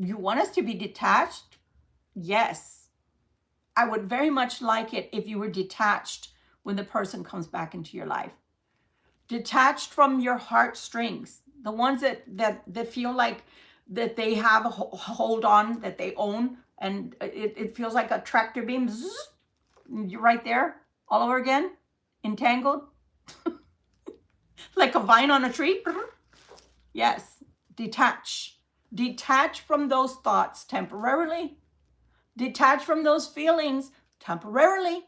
you want us to be detached? Yes. I would very much like it if you were detached when the person comes back into your life. Detached from your heartstrings, the ones that feel like that they have a hold on, that they own, and it feels like a tractor beam. Zzz, you're right there, all over again, entangled, like a vine on a tree. Yes, detach. Detach from those thoughts temporarily. Detach from those feelings temporarily,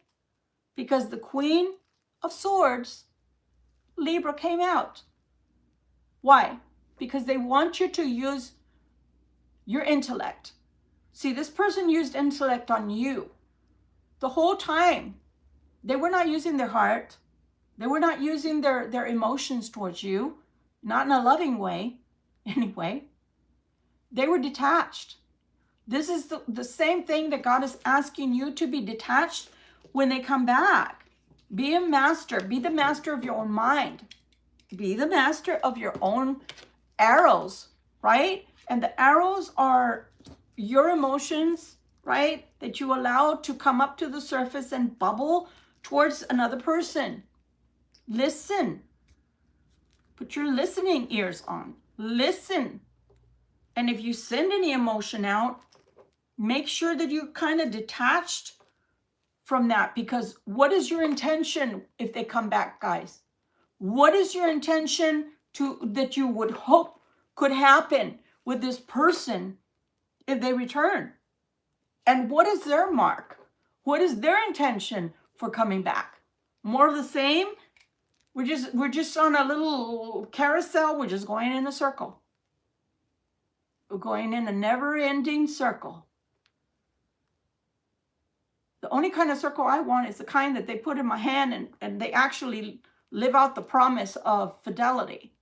because the Queen of Swords, Libra, came out. Why? Because they want you to use your intellect. See, this person used intellect on you the whole time. They were not using their heart. They were not using their emotions towards you, not in a loving way, anyway. They were detached. This is the same thing that God is asking you to be detached when they come back. Be a master. Be the master of your own mind. Be the master of your own arrows, right? And the arrows are your emotions, right? That you allow to come up to the surface and bubble towards another person. Listen. Put your listening ears on. Listen. And if you send any emotion out, make sure that you're kind of detached from that, because what is your intention if they come back, guys? What is your intention that you would hope could happen with this person if they return? And what is their mark? What is their intention for coming back? More of the same? We're just on a little carousel. We're just going in a circle. We're going in a never-ending circle. The only kind of circle I want is the kind that they put in my hand and they actually live out the promise of fidelity.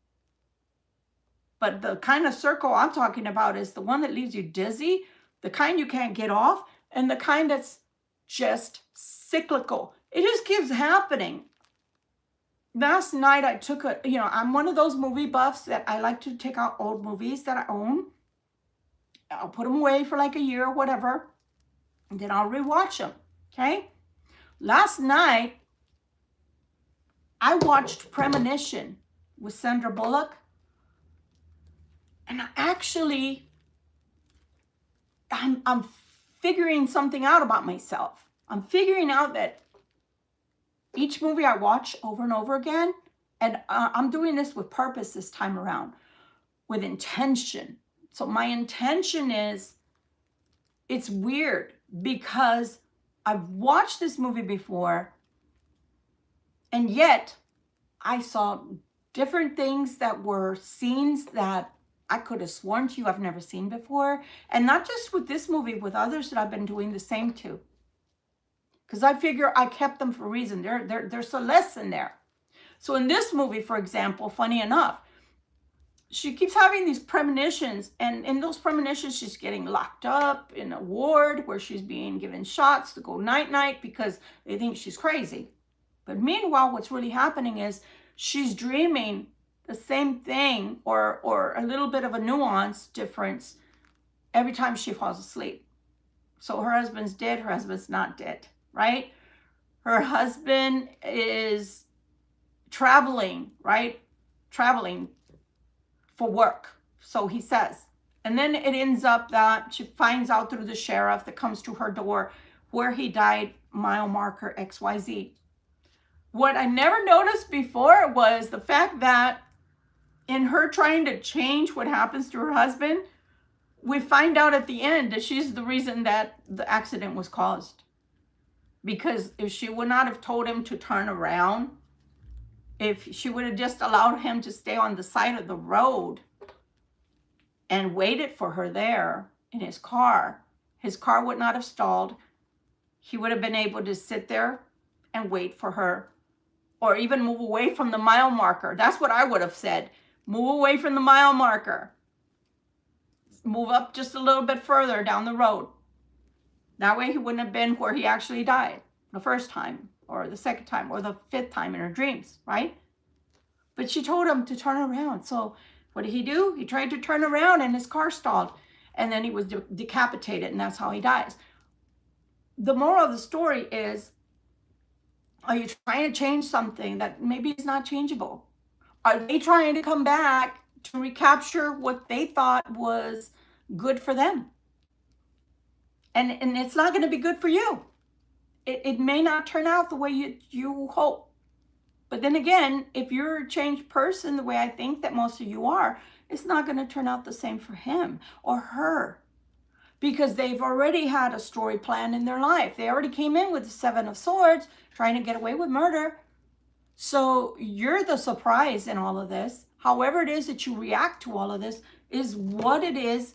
But the kind of circle I'm talking about is the one that leaves you dizzy, the kind you can't get off, and the kind that's just cyclical. It just keeps happening. Last night I took I'm one of those movie buffs that I like to take out old movies that I own. I'll put them away for like a year or whatever, and then I'll rewatch them, okay? Last night, I watched Premonition with Sandra Bullock, and I'm figuring something out about myself. I'm figuring out that each movie I watch over and over again, and I'm doing this with purpose this time around, with intention. So my intention is, it's weird because I've watched this movie before, and yet I saw different things that were scenes that I could have sworn to you I've never seen before. And not just with this movie, with others that I've been doing the same to. Because I figure I kept them for a reason. There's a lesson there. So in this movie, for example, funny enough, she keeps having these premonitions, and in those premonitions, she's getting locked up in a ward where she's being given shots to go night-night because they think she's crazy. But meanwhile, what's really happening is she's dreaming the same thing or a little bit of a nuance difference every time she falls asleep. So her husband's dead, her husband's not dead, right? Her husband is traveling, right? Traveling for work, so he says. And then it ends up that she finds out through the sheriff that comes to her door where he died, mile marker XYZ. What I never noticed before was the fact that in her trying to change what happens to her husband, we find out at the end that she's the reason that the accident was caused. Because if she would not have told him to turn around, if she would have just allowed him to stay on the side of the road and waited for her there in his car would not have stalled. He would have been able to sit there and wait for her, or even move away from the mile marker. That's what I would have said. Move away from the mile marker. Move up just a little bit further down the road. That way he wouldn't have been where he actually died the first time, or the second time, or the fifth time in her dreams, right? But she told him to turn around. So what did he do? He tried to turn around and his car stalled. And then he was decapitated, and that's how he dies. The moral of the story is, are you trying to change something that maybe is not changeable? Are they trying to come back to recapture what they thought was good for them? And it's not going to be good for you. It may not turn out the way you hope. But then again, if you're a changed person, the way I think that most of you are, it's not going to turn out the same for him or her. Because they've already had a story plan in their life. They already came in with the 7 of Swords, trying to get away with murder. So you're the surprise in all of this. However it is that you react to all of this is what it is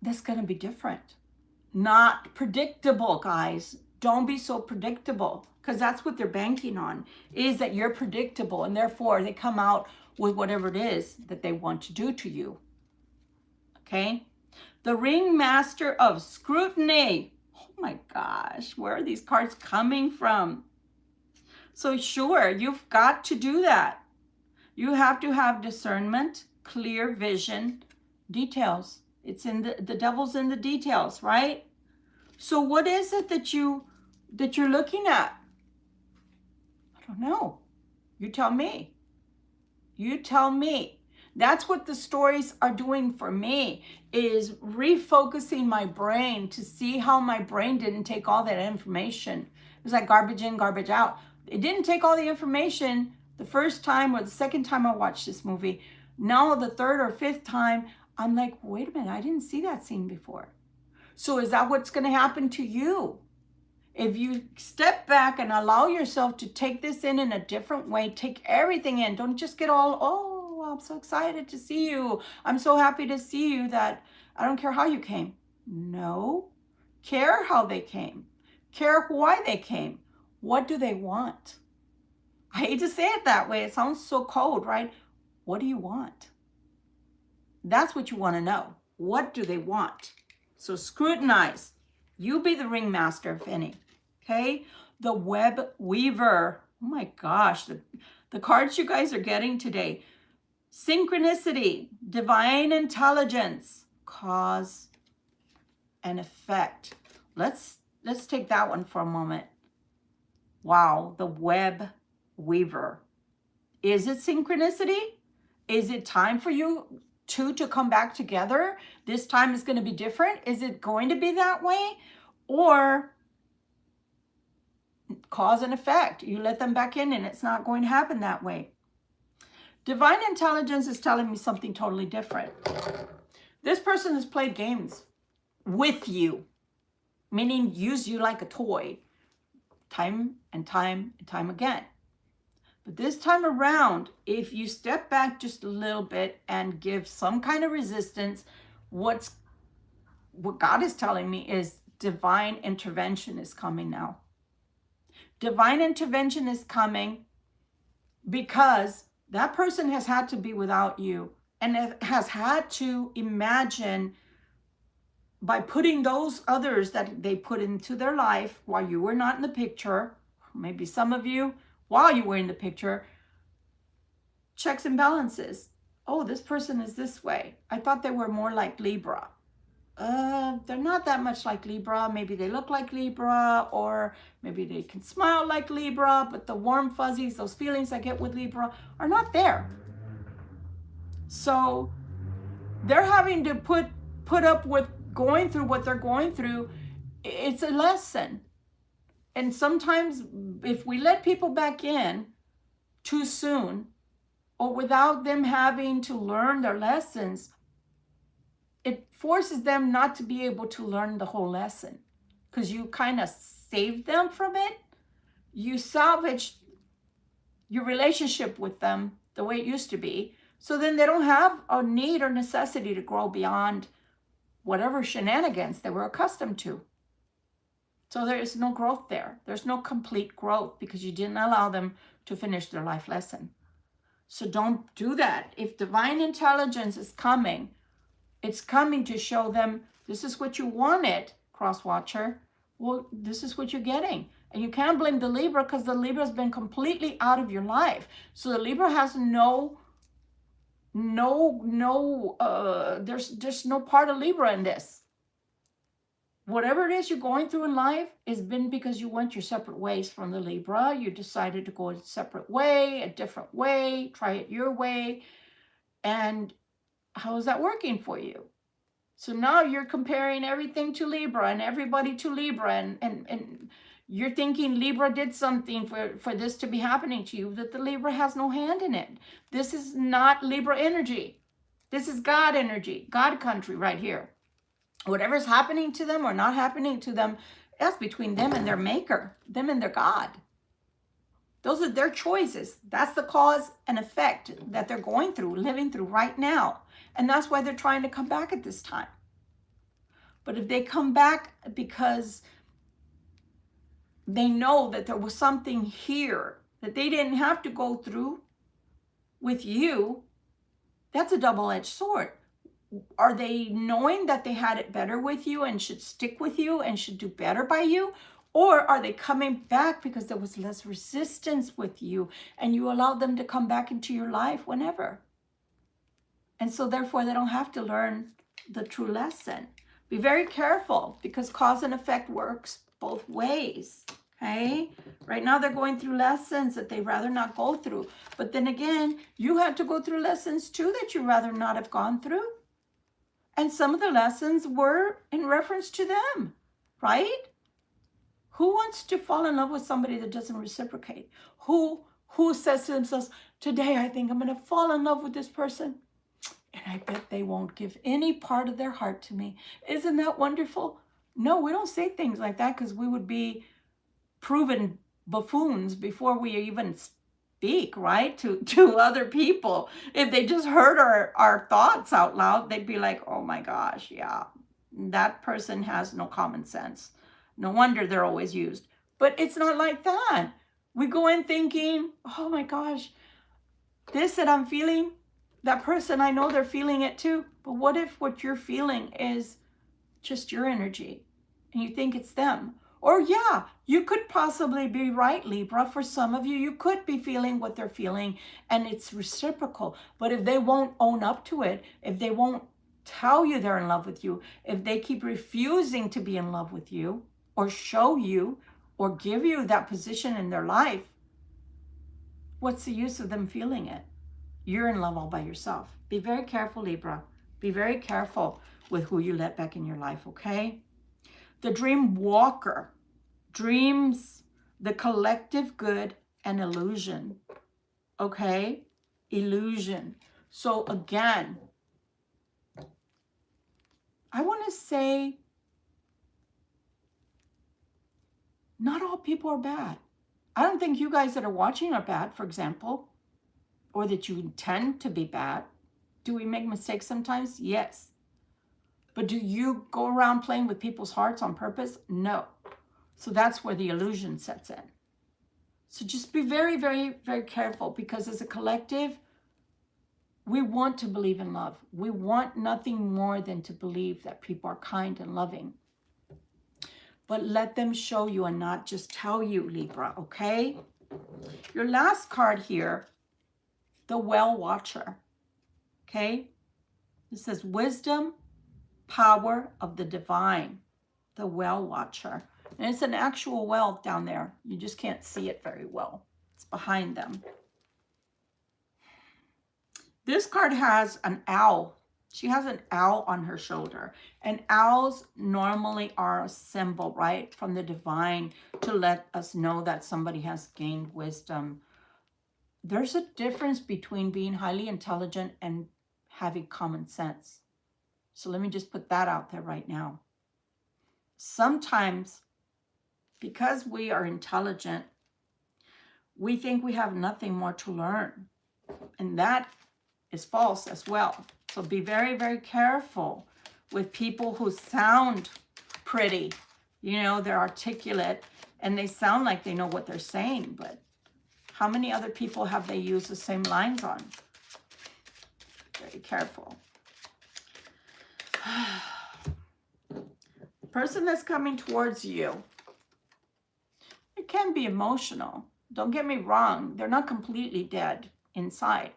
that's going to be different. Not predictable, guys. Don't be so predictable, because that's what they're banking on, is that you're predictable, and therefore they come out with whatever it is that they want to do to you. Okay? The Ringmaster of Scrutiny. Oh my gosh, where are these cards coming from? So sure, you've got to do that. You have to have discernment, clear vision, details. It's in the devil's in the details, right? So what is it that you're looking at? I don't know. You tell me. You tell me. That's what the stories are doing for me, is refocusing my brain to see how my brain didn't take all that information. It was like garbage in, garbage out. It didn't take all the information the first time or the second time I watched this movie. Now the third or fifth time, I'm like, wait a minute, I didn't see that scene before. So is that what's going to happen to you? If you step back and allow yourself to take this in a different way, take everything in. Don't just get all, oh, I'm so excited to see you. I'm so happy to see you that I don't care how you came. No. Care how they came. Care why they came. What do they want? I hate to say it that way. It sounds so cold, right? What do you want? That's what you want to know. What do they want? So scrutinize. You be the ringmaster, if any. Okay? The web weaver. Oh my gosh. The cards you guys are getting today. Synchronicity. Divine intelligence. Cause and effect. Let's take that one for a moment. Wow. The web weaver. Is it synchronicity? Is it time for you two to come back together? This time is going to be different. Is it going to be that way? Or cause and effect. You let them back in and it's not going to happen that way. Divine intelligence is telling me something totally different. This person has played games with you, meaning use you like a toy, time and time and time again. But this time around, if you step back just a little bit and give some kind of resistance, what God is telling me is divine intervention is coming now. Divine intervention is coming because that person has had to be without you and has had to imagine, by putting those others that they put into their life while you were not in the picture, maybe some of you, while you were in the picture, checks and balances. Oh, this person is this way. I thought they were more like Libra. They're not that much like Libra. Maybe they look like Libra, or maybe they can smile like Libra, but the warm fuzzies, those feelings I get with Libra are not there. So they're having to put up with going through what they're going through. It's a lesson. And sometimes if we let people back in too soon, or without them having to learn their lessons, it forces them not to be able to learn the whole lesson, because you kind of saved them from it. You salvaged your relationship with them the way it used to be. So then they don't have a need or necessity to grow beyond whatever shenanigans they were accustomed to. So there is no growth there. There's no complete growth because you didn't allow them to finish their life lesson. So don't do that. If divine intelligence is coming, it's coming to show them, this is what you wanted, cross-watcher. Well, this is what you're getting. And you can't blame the Libra, because the Libra has been completely out of your life. So the Libra has there's no part of Libra in this. Whatever it is you're going through in life has been because you went your separate ways from the Libra. You decided to go a separate way, a different way, try it your way. And how is that working for you? So now you're comparing everything to Libra and everybody to Libra. And you're thinking Libra did something for this to be happening to you, that the Libra has no hand in it. This is not Libra energy. This is God energy, God country right here. Whatever's happening to them or not happening to them, that's between them and their maker, them and their God. Those are their choices. That's the cause and effect that they're going through, living through right now. And that's why they're trying to come back at this time. But if they come back because they know that there was something here that they didn't have to go through with you, that's a double-edged sword. Are they knowing that they had it better with you and should stick with you and should do better by you? Or are they coming back because there was less resistance with you and you allowed them to come back into your life whenever? And so therefore they don't have to learn the true lesson. Be very careful, because cause and effect works both ways. Okay? Right now they're going through lessons that they'd rather not go through. But then again, you had to go through lessons too that you'd rather not have gone through. And some of the lessons were in reference to them, right? Who wants to fall in love with somebody that doesn't reciprocate? Who says to themselves, today I think I'm going to fall in love with this person, and I bet they won't give any part of their heart to me. Isn't that wonderful? No, we don't say things like that, because we would be proven buffoons before we even speak, right, to other people. If they just heard our thoughts out loud, they'd be like, oh my gosh, yeah, that person has no common sense. No wonder they're always used. But it's not like that. We go in thinking, oh my gosh, this that I'm feeling, that person, I know they're feeling it too. But what if what you're feeling is just your energy and you think it's them? Or yeah, you could possibly be right, Libra. For some of you, you could be feeling what they're feeling and it's reciprocal. But if they won't own up to it, if they won't tell you they're in love with you, if they keep refusing to be in love with you or show you or give you that position in their life, what's the use of them feeling it? You're in love all by yourself. Be very careful, Libra. Be very careful with who you let back in your life, okay? The dream walker dreams the collective good and illusion, okay? Illusion. So again, I want to say, not all people are bad. I don't think you guys that are watching are bad, for example, or that you intend to be bad. Do we make mistakes sometimes? Yes. But do you go around playing with people's hearts on purpose? No. So that's where the illusion sets in. So just be very, very, very careful, because as a collective, we want to believe in love. We want nothing more than to believe that people are kind and loving. But let them show you and not just tell you, Libra, okay? Your last card here, the Well Watcher, okay? It says wisdom, power of the divine, the Well Watcher. And it's an actual well down there. You just can't see it very well. It's behind them. This card has an owl. She has an owl on her shoulder. And owls normally are a symbol, right, from the divine to let us know that somebody has gained wisdom. There's a difference between being highly intelligent and having common sense. So let me just put that out there right now. Sometimes, because we are intelligent, we think we have nothing more to learn. And that is false as well. So be very, very careful with people who sound pretty. You know, they're articulate and they sound like they know what they're saying, but how many other people have they used the same lines on? Very careful. The person that's coming towards you, it can be emotional. Don't get me wrong. They're not completely dead inside.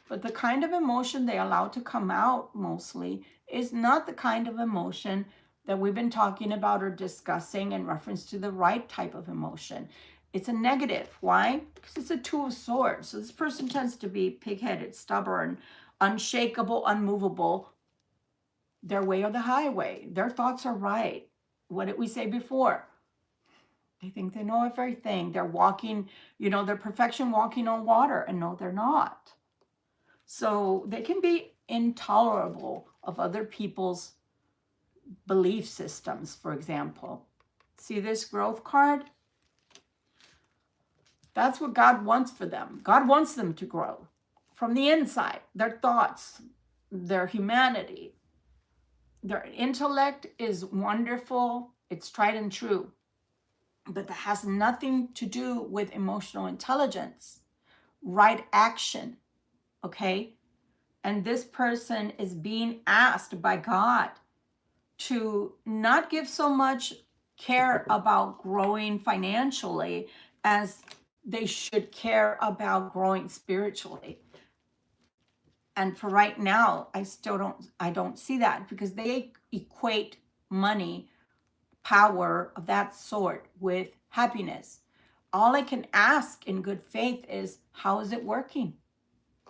But the kind of emotion they allow to come out mostly is not the kind of emotion that we've been talking about or discussing in reference to the right type of emotion. It's a negative. Why? Because it's a Two of Swords. So this person tends to be pig-headed, stubborn, unshakable, unmovable. Their way or the highway. Their thoughts are right. What did we say before? They think they know everything. They're walking, you know, they're perfection walking on water. And no, they're not. So they can be intolerable of other people's belief systems, for example. See this growth card? That's what God wants for them. God wants them to grow from the inside, their thoughts, their humanity. Their intellect is wonderful. It's tried and true. But that has nothing to do with emotional intelligence, right action, okay? And this person is being asked by God to not give so much care about growing financially as they should care about growing spiritually. And for right now, I don't see that, because they equate money, power of that sort, with happiness. All I can ask in good faith is, how is it working?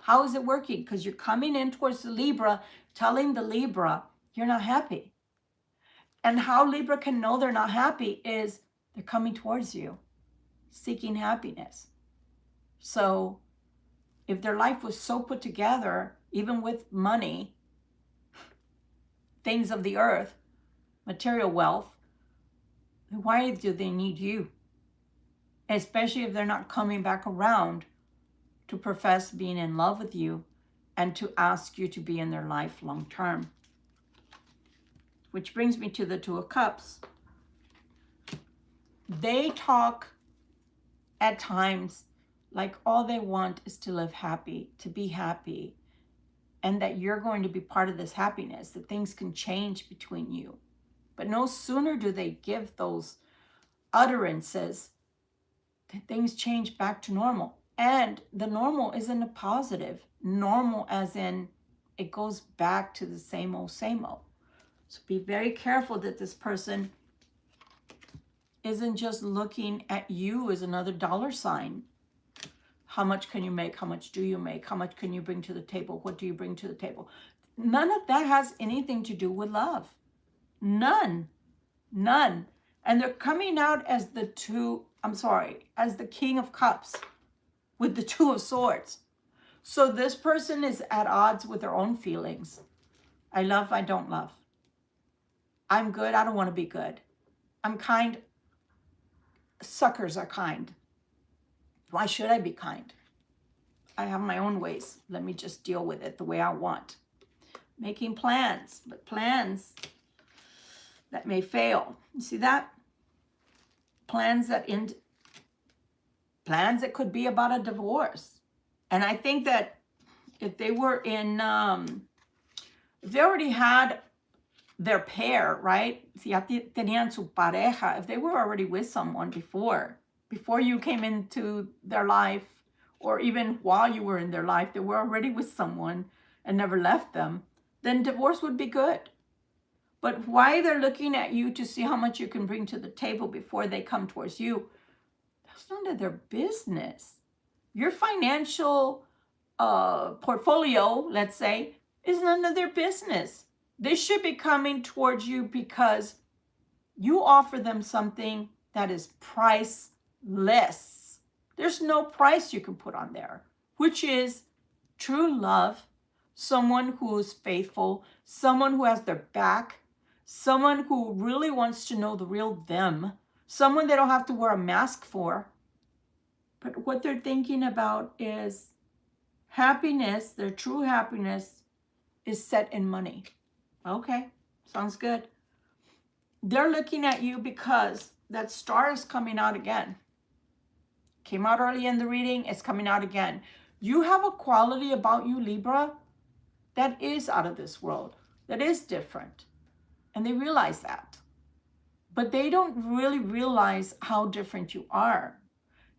How is it working? Because you're coming in towards the Libra, telling the Libra you're not happy. And how Libra can know they're not happy is they're coming towards you, seeking happiness. So if their life was so put together, even with money, things of the earth, material wealth, why do they need you? Especially if they're not coming back around to profess being in love with you and to ask you to be in their life long term. Which brings me to the Two of Cups. They talk at times like all they want is to live happy, to be happy, and that you're going to be part of this happiness, that things can change between you. But no sooner do they give those utterances that things change back to normal. And the normal isn't a positive. Normal as in it goes back to the same old, same old. So be very careful that this person isn't just looking at you as another dollar sign. How much can you make? How much do you make? How much can you bring to the table? What do you bring to the table? None of that has anything to do with love. None. None. And they're coming out as the as the King of Cups with the Two of Swords. So this person is at odds with their own feelings. I love, I don't love. I'm good, I don't want to be good. I'm kind. Suckers are kind. Why should I be kind? I have my own ways. Let me just deal with it the way I want. Making plans, but plans that may fail. You see that? Plans that could be about a divorce. And I think that if they were in, if they already had their pair, right? Si ya tenían su pareja, if they were already with someone before you came into their life, or even while you were in their life, they were already with someone and never left them, then divorce would be good. But why they're looking at you to see how much you can bring to the table before they come towards you, that's none of their business. Your financial portfolio, let's say, is none of their business. They should be coming towards you because you offer them something that is priceless. There's no price you can put on there, which is true love, someone who is faithful, someone who has their back, someone who really wants to know the real them, someone they don't have to wear a mask for. But what they're thinking about is happiness, their true happiness is set in money. Okay, sounds good. They're looking at you because that star is coming out again. Came out early in the reading, it's coming out again. You have a quality about you, Libra, that is out of this world, that is different. And they realize that. But they don't really realize how different you are.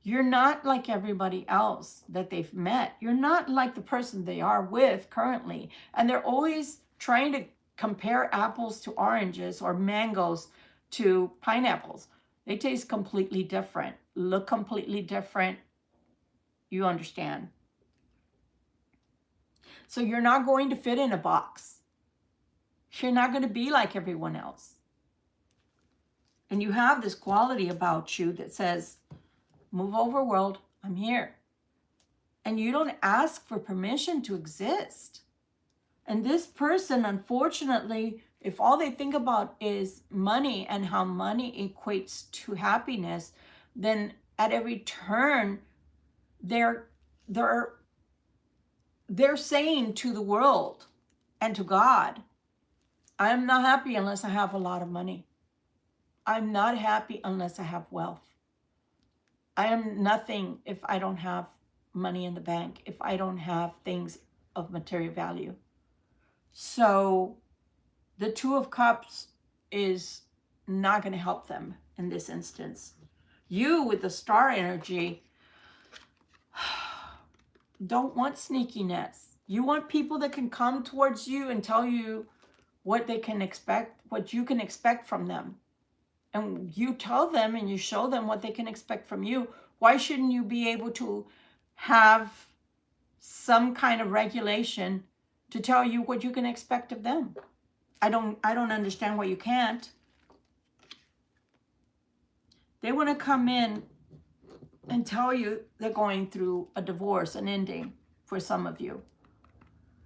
You're not like everybody else that they've met. You're not like the person they are with currently. And they're always trying to compare apples to oranges or mangoes to pineapples. They taste completely different, look completely different. You understand. So you're not going to fit in a box. You're not going to be like everyone else. And you have this quality about you that says, move over, world, I'm here. And you don't ask for permission to exist. And this person, unfortunately, if all they think about is money and how money equates to happiness, then at every turn, they're saying to the world and to God, I am not happy unless I have a lot of money. I'm not happy unless I have wealth. I am nothing if I don't have money in the bank, if I don't have things of material value. So the Two of Cups is not going to help them in this instance. You with the star energy don't want sneakiness. You want people that can come towards you and tell you what they can expect, what you can expect from them. And you tell them and you show them what they can expect from you. Why shouldn't you be able to have some kind of regulation to tell you what you can expect of them? I don't understand why you can't. They want to come in and tell you they're going through a divorce, an ending for some of you.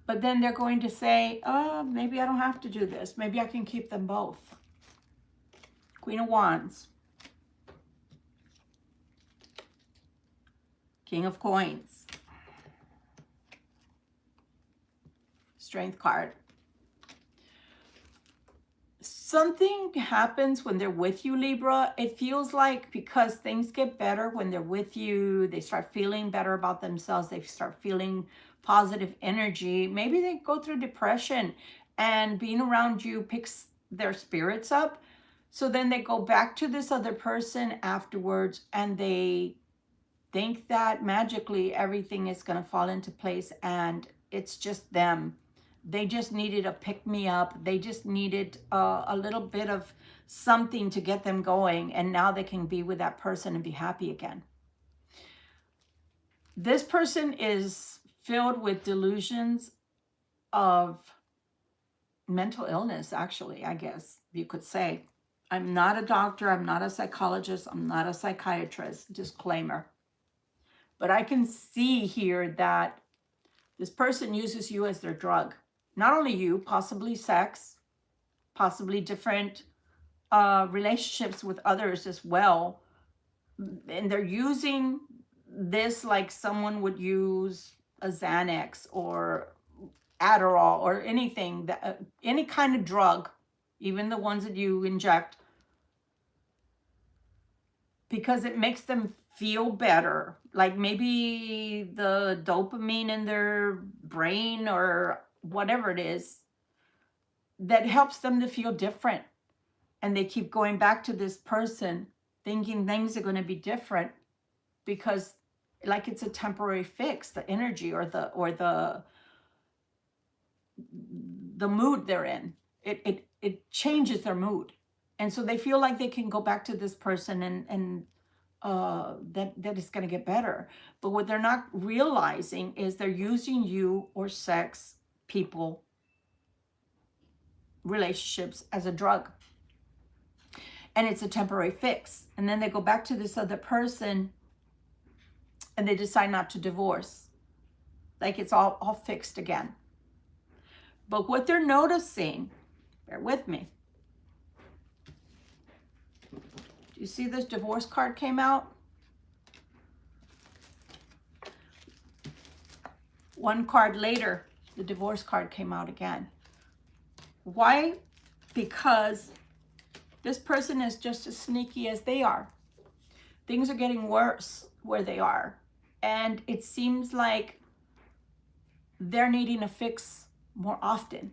But then they're going to say, oh, maybe I don't have to do this. Maybe I can keep them both. Queen of Wands. King of Coins. Strength card. Something happens when they're with you, Libra. It feels like because things get better when they're with you, they start feeling better about themselves. They start feeling positive energy. Maybe they go through depression and being around you picks their spirits up. So then they go back to this other person afterwards and they think that magically everything is going to fall into place and it's just them. They just needed a pick-me-up. They just needed a little bit of something to get them going. And now they can be with that person and be happy again. This person is filled with delusions of mental illness, actually, I guess you could say. I'm not a doctor. I'm not a psychologist. I'm not a psychiatrist. Disclaimer. But I can see here that this person uses you as their drug. Not only you, possibly sex, possibly different relationships with others as well. And they're using this like someone would use a Xanax or Adderall or anything, that any kind of drug, even the ones that you inject, because it makes them feel better. Like maybe the dopamine in their brain or whatever it is that helps them to feel different. And they keep going back to this person thinking things are going to be different because like it's a temporary fix, the energy or the mood they're in. It changes their mood. And so they feel like they can go back to this person and that it's going to get better. But what they're not realizing is they're using you or sex, people, relationships as a drug. And it's a temporary fix. And then they go back to this other person and they decide not to divorce. Like it's all fixed again. But what they're noticing, bear with me. Do you see this divorce card came out? One card later, the divorce card came out again. Why? Because this person is just as sneaky as they are. Things are getting worse where they are. And it seems like they're needing a fix more often.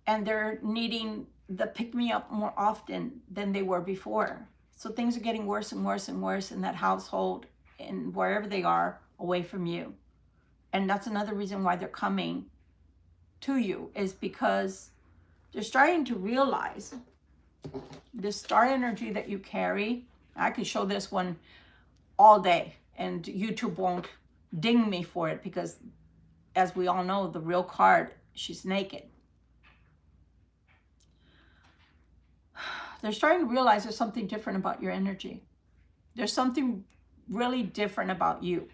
And they're needing the pick-me-up more often than they were before. So things are getting worse and worse and worse in that household and wherever they are away from you. And that's another reason why they're coming to you, is because they're starting to realize this star energy that you carry. I could show this one all day and YouTube won't ding me for it because, as we all know, the real card, she's naked. They're starting to realize there's something different about your energy. There's something really different about you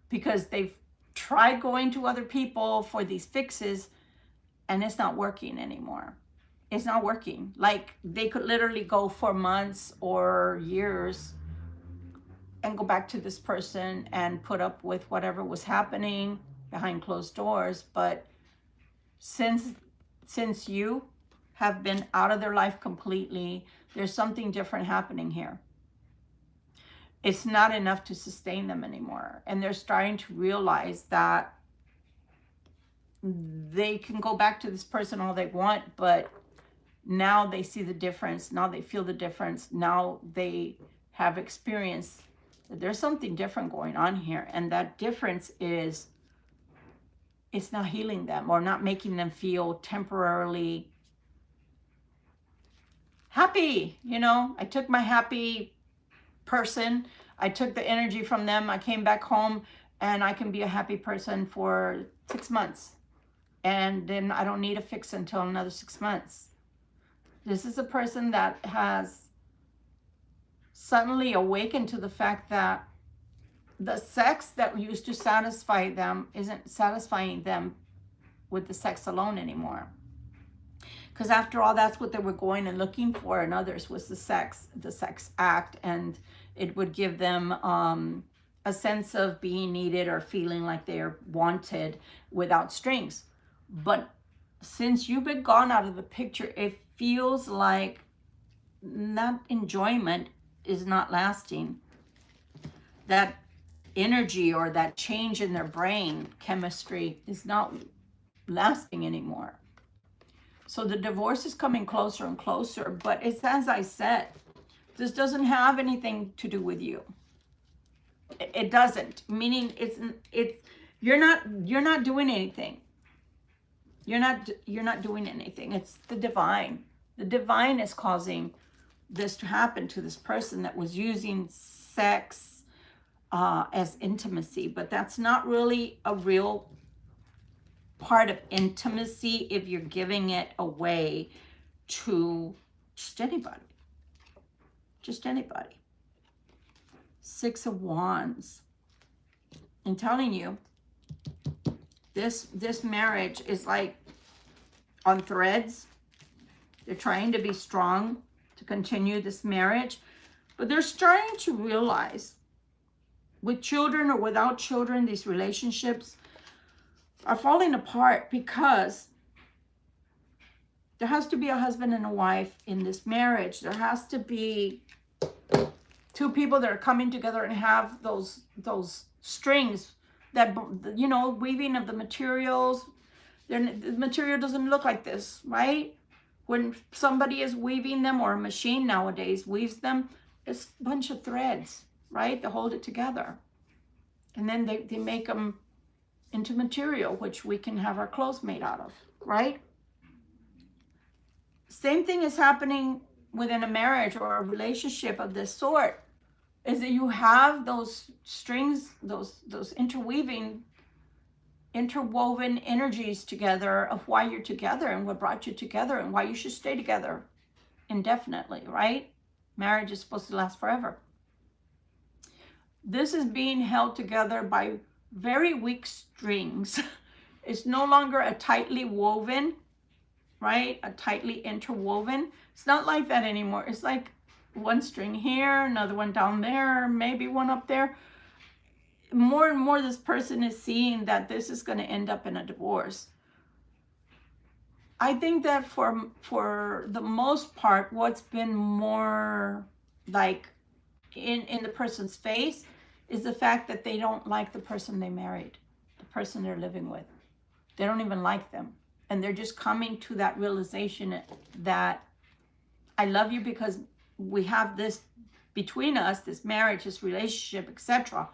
because they've tried going to other people for these fixes and it's not working anymore. It's not working. Like they could literally go for months or years and go back to this person and put up with whatever was happening behind closed doors. But since since you have been out of their life completely, there's something different happening here. It's not enough to sustain them anymore. And they're starting to realize that they can go back to this person all they want, but now they see the difference. Now they feel the difference. Now they have experienced that there's something different going on here. And that difference is, it's not healing them or not making them feel temporarily happy. You know, I took my happy person, I took the energy from them, I came back home, and I can be a happy person for 6 months. And then I don't need a fix until another 6 months. This is a person that has suddenly awakened to the fact that the sex that used to satisfy them isn't satisfying them with the sex alone anymore. Because after all, that's what they were going and looking for in others, was the sex act, and it would give them a sense of being needed or feeling like they're wanted without strings. But since you've been gone out of the picture, it feels like that enjoyment is not lasting. That energy or that change in their brain chemistry is not lasting anymore. So the divorce is coming closer and closer, but it's, as I said, this doesn't have anything to do with you. It doesn't, meaning you're not doing anything. You're not doing anything. It's the divine. The divine is causing this to happen to this person that was using sex as intimacy, but that's not really a real part of intimacy if you're giving it away to just anybody. Just anybody. 6 of Wands. I'm telling you, this marriage is like on threads. They're trying to be strong to continue this marriage, but they're starting to realize, with children or without children, these relationships are falling apart because there has to be a husband and a wife in this marriage. There has to be two people that are coming together and have those strings that, you know, weaving of the materials. The material doesn't look like this, right? When somebody is weaving them, or a machine nowadays weaves them, it's a bunch of threads, right? They hold it together. And then they make them into material, which we can have our clothes made out of, right? Same thing is happening within a marriage or a relationship of this sort, is that you have those strings, those interwoven energies together of why you're together and what brought you together and why you should stay together indefinitely, right? Marriage is supposed to last forever. This is being held together by very weak strings. It's no longer a tightly woven, right? A tightly interwoven. It's not like that anymore. It's like one string here, another one down there, maybe one up there. More and more this person is seeing that this is going to end up in a divorce. I think that for the most part, what's been more like in the person's face is the fact that they don't like the person they married, the person they're living with. They don't even like them. And they're just coming to that realization that I love you because we have this between us, this marriage, this relationship, etc.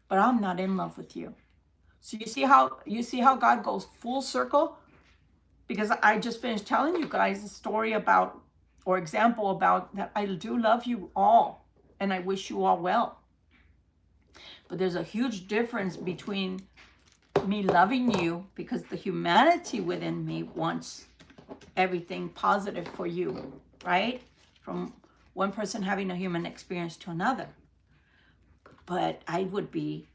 But I'm not in love with you. So you see how God goes full circle? Because I just finished telling you guys a story about, or example about, that I do love you all and I wish you all well. But there's a huge difference between me loving you, because the humanity within me wants everything positive for you, right? From one person having a human experience to another. But I would be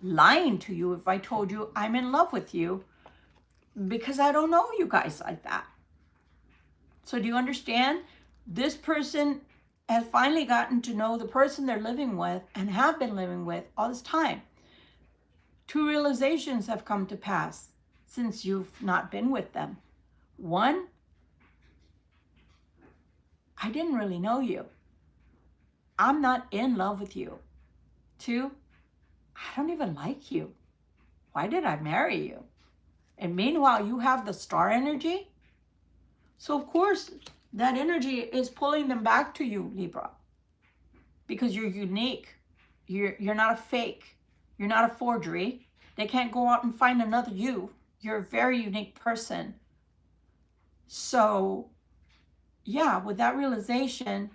lying to you if I told you I'm in love with you, because I don't know you guys like that. So do you understand? This person has finally gotten to know the person they're living with and have been living with all this time. 2 realizations have come to pass since you've not been with them. One, I didn't really know you. I'm not in love with you. Two, I don't even like you. Why did I marry you? And meanwhile, you have the star energy. So of course, that energy is pulling them back to you, Libra, because you're unique. You're not a fake. You're not a forgery. They can't go out and find another you. You're a very unique person. So yeah, with that realization,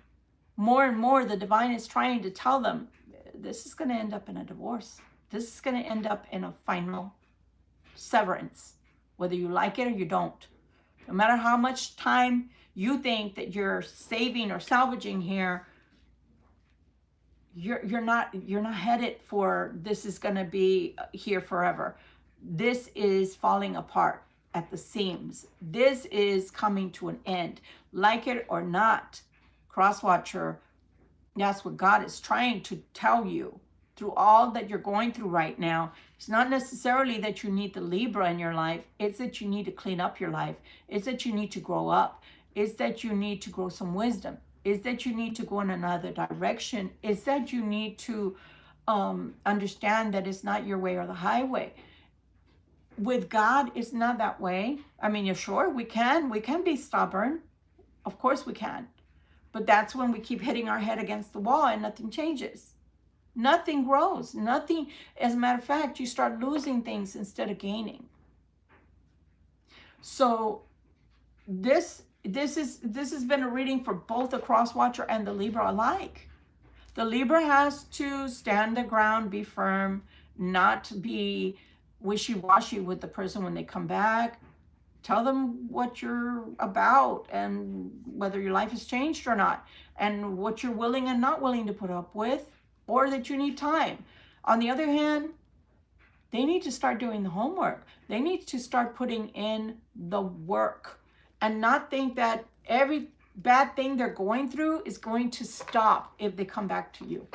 more and more the divine is trying to tell them, this is going to end up in a divorce. This is going to end up in a final severance, whether you like it or you don't. No matter how much time you think that you're saving or salvaging here, you're not headed for this is going to be here forever. This is falling apart at the seams. This is coming to an end. Like it or not, cross-watcher, that's what God is trying to tell you through all that you're going through right now. It's not necessarily that you need the Libra in your life. It's that you need to clean up your life. It's that you need to grow up. It's that you need to grow some wisdom. It's that you need to go in another direction. It's that you need to understand that it's not your way or the highway. With God, it's not that way. I mean, you're sure we can be stubborn. Of course we can. But that's when we keep hitting our head against the wall and nothing changes. Nothing grows. Nothing, as a matter of fact, you start losing things instead of gaining. So this has been a reading for both the cross watcher and the Libra alike. The Libra has to stand the ground, be firm, not be wishy-washy with the person when they come back. Tell them what you're about and whether your life has changed or not, and what you're willing and not willing to put up with, or that you need time. On the other hand, they need to start doing the homework. They need to start putting in the work and not think that every bad thing they're going through is going to stop if they come back to you.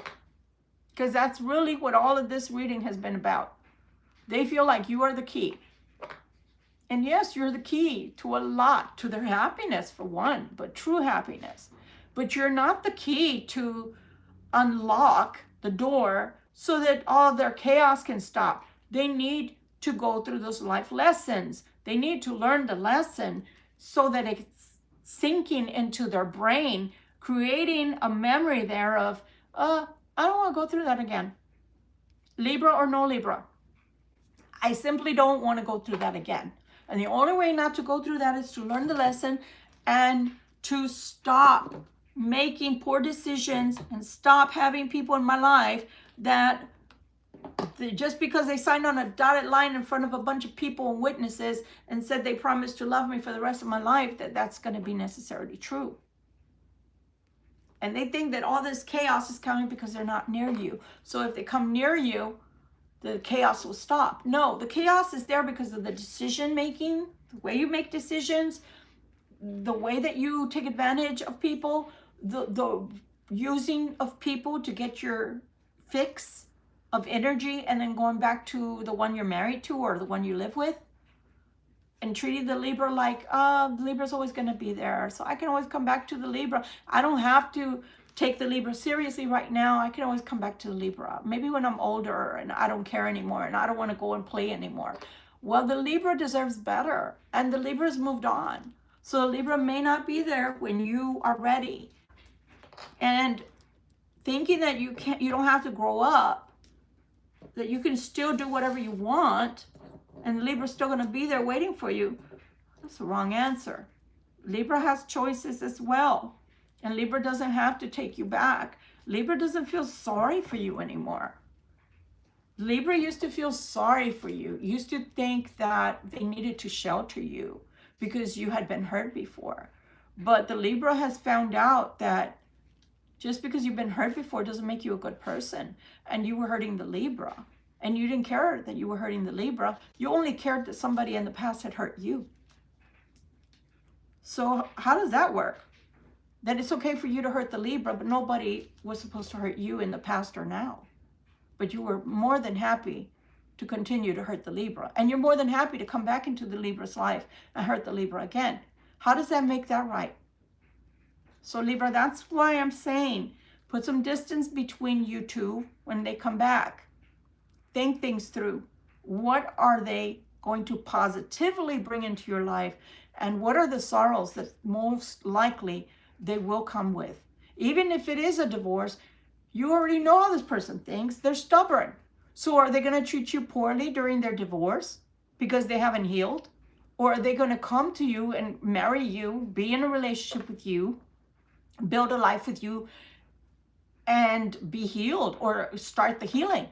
Because that's really what all of this reading has been about. They feel like you are the key. And yes, you're the key to a lot, to their happiness for one, but true happiness. But you're not the key to unlock the door so that all their chaos can stop. They need to go through those life lessons. They need to learn the lesson so that it's sinking into their brain, creating a memory there of, I don't want to go through that again. Libra or no Libra. I simply don't want to go through that again. And the only way not to go through that is to learn the lesson and to stop making poor decisions and stop having people in my life that just because they signed on a dotted line in front of a bunch of people and witnesses and said they promised to love me for the rest of my life, that's going to be necessarily true. And they think that all this chaos is coming because they're not near you. So if they come near you, the chaos will stop. No, the chaos is there because of the decision making, the way you make decisions, the way that you take advantage of people, the using of people to get your fix of energy and then going back to the one you're married to or the one you live with, and treating the Libra like, the Libra's always going to be there, so I can always come back to the Libra. I don't have to take the Libra seriously right now. I can always come back to the Libra. Maybe when I'm older and I don't care anymore and I don't want to go and play anymore. Well, the Libra deserves better, and the Libra's moved on. So the Libra may not be there when you are ready. And thinking that you don't have to grow up, that you can still do whatever you want, and the Libra's still going to be there waiting for you, that's the wrong answer. Libra has choices as well. And Libra doesn't have to take you back. Libra doesn't feel sorry for you anymore. Libra used to feel sorry for you, used to think that they needed to shelter you because you had been hurt before. But the Libra has found out that just because you've been hurt before doesn't make you a good person. And you were hurting the Libra. And you didn't care that you were hurting the Libra. You only cared that somebody in the past had hurt you. So how does that work? That it's okay for you to hurt the Libra, but nobody was supposed to hurt you in the past or now. But you were more than happy to continue to hurt the Libra. And you're more than happy to come back into the Libra's life and hurt the Libra again. How does that make that right? So Libra, that's why I'm saying, put some distance between you two when they come back. Think things through. What are they going to positively bring into your life? And what are the sorrows that most likely they will come with? Even if it is a divorce, you already know how this person thinks. They're stubborn. So are they going to treat you poorly during their divorce because they haven't healed? Or are they going to come to you and marry you, be in a relationship with you, build a life with you, and be healed or start the healing?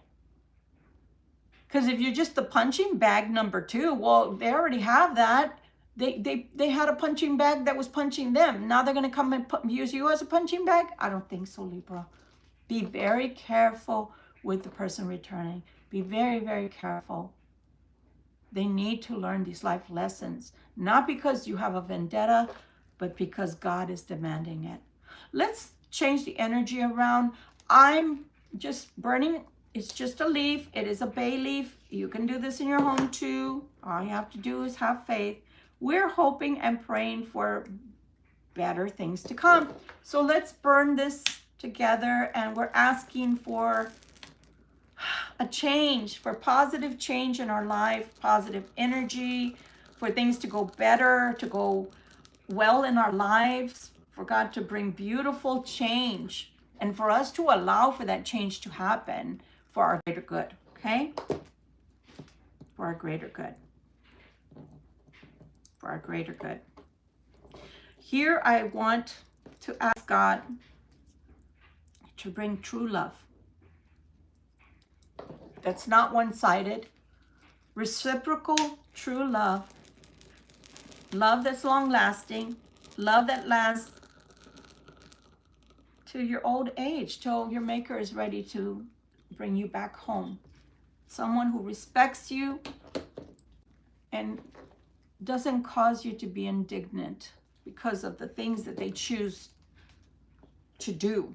Because if you're just the punching bag number 2, well, they already have that. They had a punching bag that was punching them. Now they're going to come and use you as a punching bag? I don't think so, Libra. Be very careful with the person returning. Be very, very careful. They need to learn these life lessons, not because you have a vendetta, but because God is demanding it. Let's change the energy around. I'm just burning. It's just a leaf. It is a bay leaf. You can do this in your home too. All you have to do is have faith. We're hoping and praying for better things to come. So let's burn this together, and we're asking for a change, for positive change in our life, positive energy, for things to go better, to go well in our lives, for God to bring beautiful change, and for us to allow for that change to happen for our greater good, okay? For our greater good. For our greater good. Here I want to ask God to bring true love. That's not one-sided. Reciprocal, true love. Love that's long-lasting. Love that lasts to your old age, till your maker is ready to bring you back home. Someone who respects you and doesn't cause you to be indignant because of the things that they choose to do.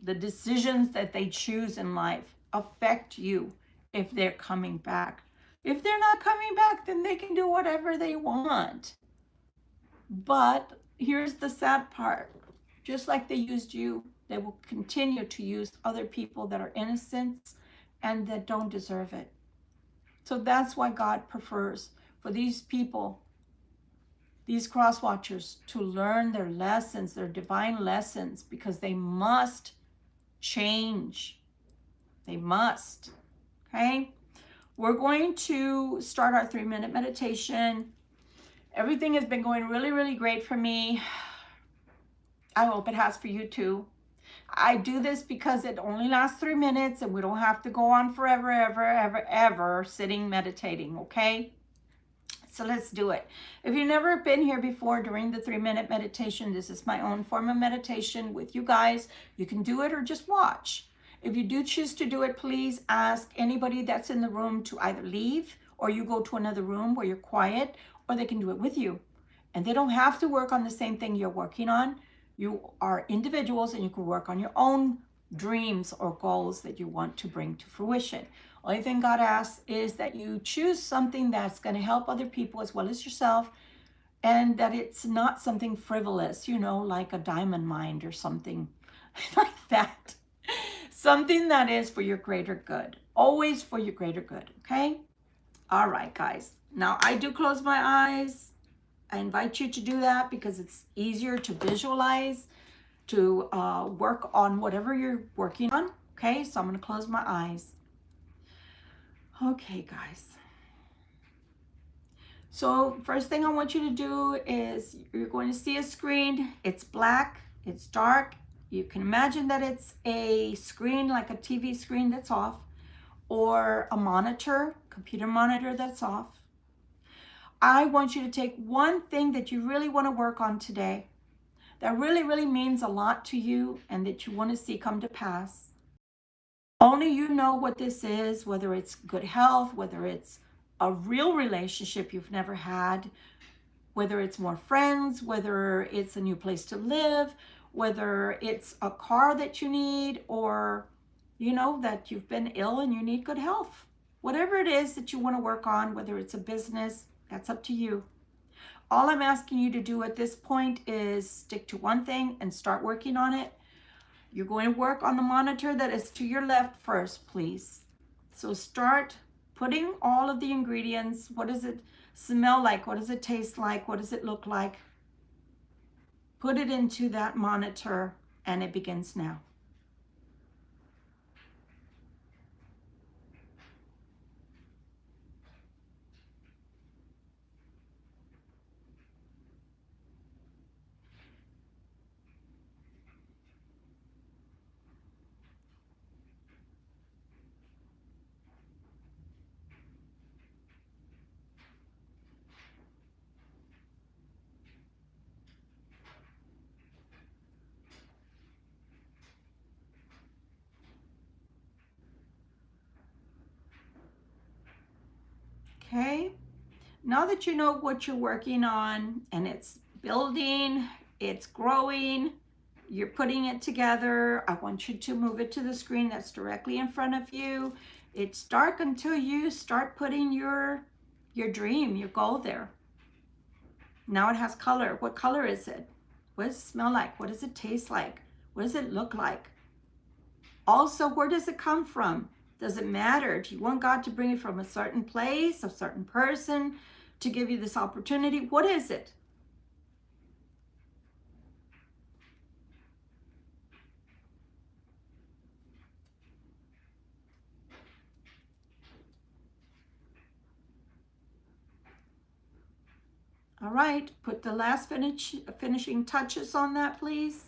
The decisions that they choose in life affect you if they're coming back. If they're not coming back, then they can do whatever they want. But here's the sad part. Just like they used you, they will continue to use other people that are innocent and that don't deserve it. So that's why God prefers for these people, these cross watchers, to learn their lessons, their divine lessons, because they must change. They must. Okay? We're going to start our 3-minute meditation. Everything has been going really, really great for me. I hope it has for you too. I do this because it only lasts 3 minutes and we don't have to go on forever, ever sitting meditating, okay? So let's do it. If you've never been here before during the 3-minute meditation, this is my own form of meditation with you guys. You can do it or just watch. If you do choose to do it, please ask anybody that's in the room to either leave, or you go to another room where you're quiet, or they can do it with you. And they don't have to work on the same thing you're working on. You are individuals and you can work on your own dreams or goals that you want to bring to fruition. Only thing God asks is that you choose something that's going to help other people as well as yourself, and that it's not something frivolous, you know, like a diamond mine or something like that. Something that is for your greater good. Always for your greater good, okay? All right, guys. Now, I do close my eyes. I invite you to do that because it's easier to visualize, to work on whatever you're working on. Okay, so I'm going to close my eyes. Okay, guys. So first thing I want you to do is you're going to see a screen. It's black. It's dark. You can imagine that it's a screen, like a TV screen that's off, or a monitor, computer monitor that's off. I want you to take one thing that you really want to work on today, that really, really means a lot to you and that you want to see come to pass. Only you know what this is, whether it's good health, whether it's a real relationship you've never had, whether it's more friends, whether it's a new place to live, whether it's a car that you need, or you know that you've been ill and you need good health. Whatever it is that you want to work on, whether it's a business, that's up to you. All I'm asking you to do at this point is stick to one thing and start working on it. You're going to work on the monitor that is to your left first, please. So start putting all of the ingredients. What does it smell like? What does it taste like? What does it look like? Put it into that monitor, and it begins now. Okay, now that you know what you're working on and it's building, it's growing, you're putting it together, I want you to move it to the screen that's directly in front of you. It's dark until you start putting your dream, your goal there. Now it has color. What color is it? What does it smell like? What does it taste like? What does it look like? Also, where does it come from? Does it matter? Do you want God to bring it from a certain place, a certain person, to give you this opportunity? What is it? All right, put the last finishing touches on that, please.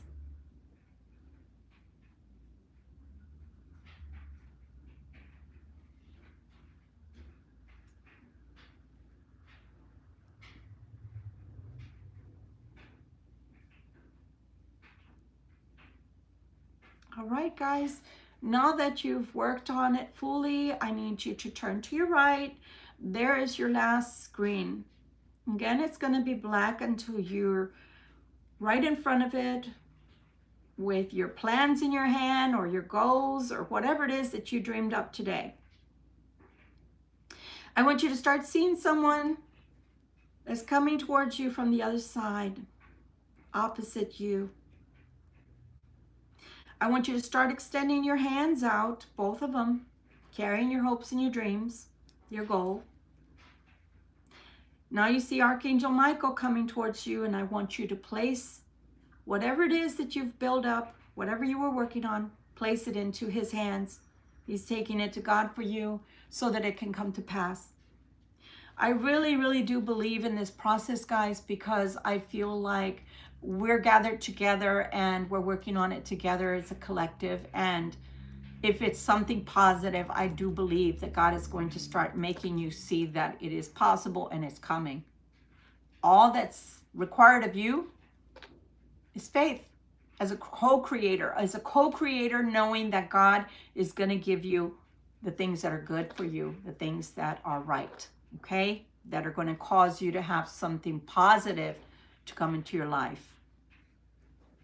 All right, guys, now that you've worked on it fully, I need you to turn to your right. There is your last screen. Again, it's going to be black until you're right in front of it with your plans in your hand or your goals or whatever it is that you dreamed up today. I want you to start seeing someone that's coming towards you from the other side, opposite you. I want you to start extending your hands out, both of them, carrying your hopes and your dreams, your goal. Now you see Archangel Michael coming towards you, and I want you to place whatever it is that you've built up, whatever you were working on, place it into his hands. He's taking it to God for you so that it can come to pass. I really, really do believe in this process, guys, because I feel like we're gathered together and we're working on it together as a collective. And if it's something positive, I do believe that God is going to start making you see that it is possible and it's coming. All that's required of you is faith as a co-creator, knowing that God is going to give you the things that are good for you, the things that are right, okay? That are going to cause you to have something positive to come into your life.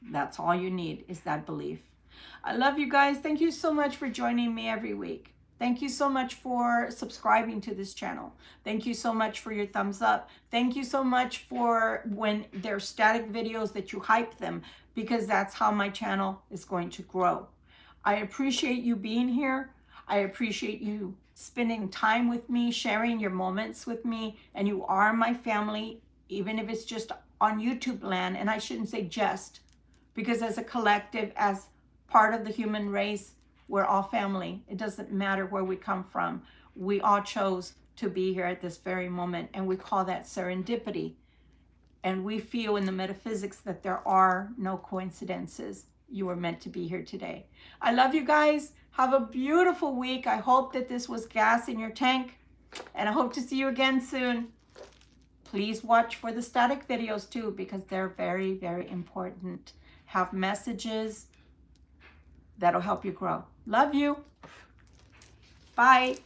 That's all you need, is that belief. I love you guys. Thank you so much for joining me every week. Thank you so much for subscribing to this channel. Thank you so much for your thumbs up. Thank you so much for when they're static videos that you hype them, because that's how my channel is going to grow. I appreciate you being here. I appreciate you spending time with me, sharing your moments with me, and you are my family, even if it's just on YouTube land. And I shouldn't say just, because as a collective, as part of the human race, we're all family. It doesn't matter where we come from. We all chose to be here at this very moment, and we call that serendipity. And we feel in the metaphysics that there are no coincidences. You were meant to be here today. I love you guys. Have a beautiful week. I hope that this was gas in your tank, and I hope to see you again soon. Please watch for the static videos too, because they're very, very important. Have messages that'll help you grow. Love you. Bye.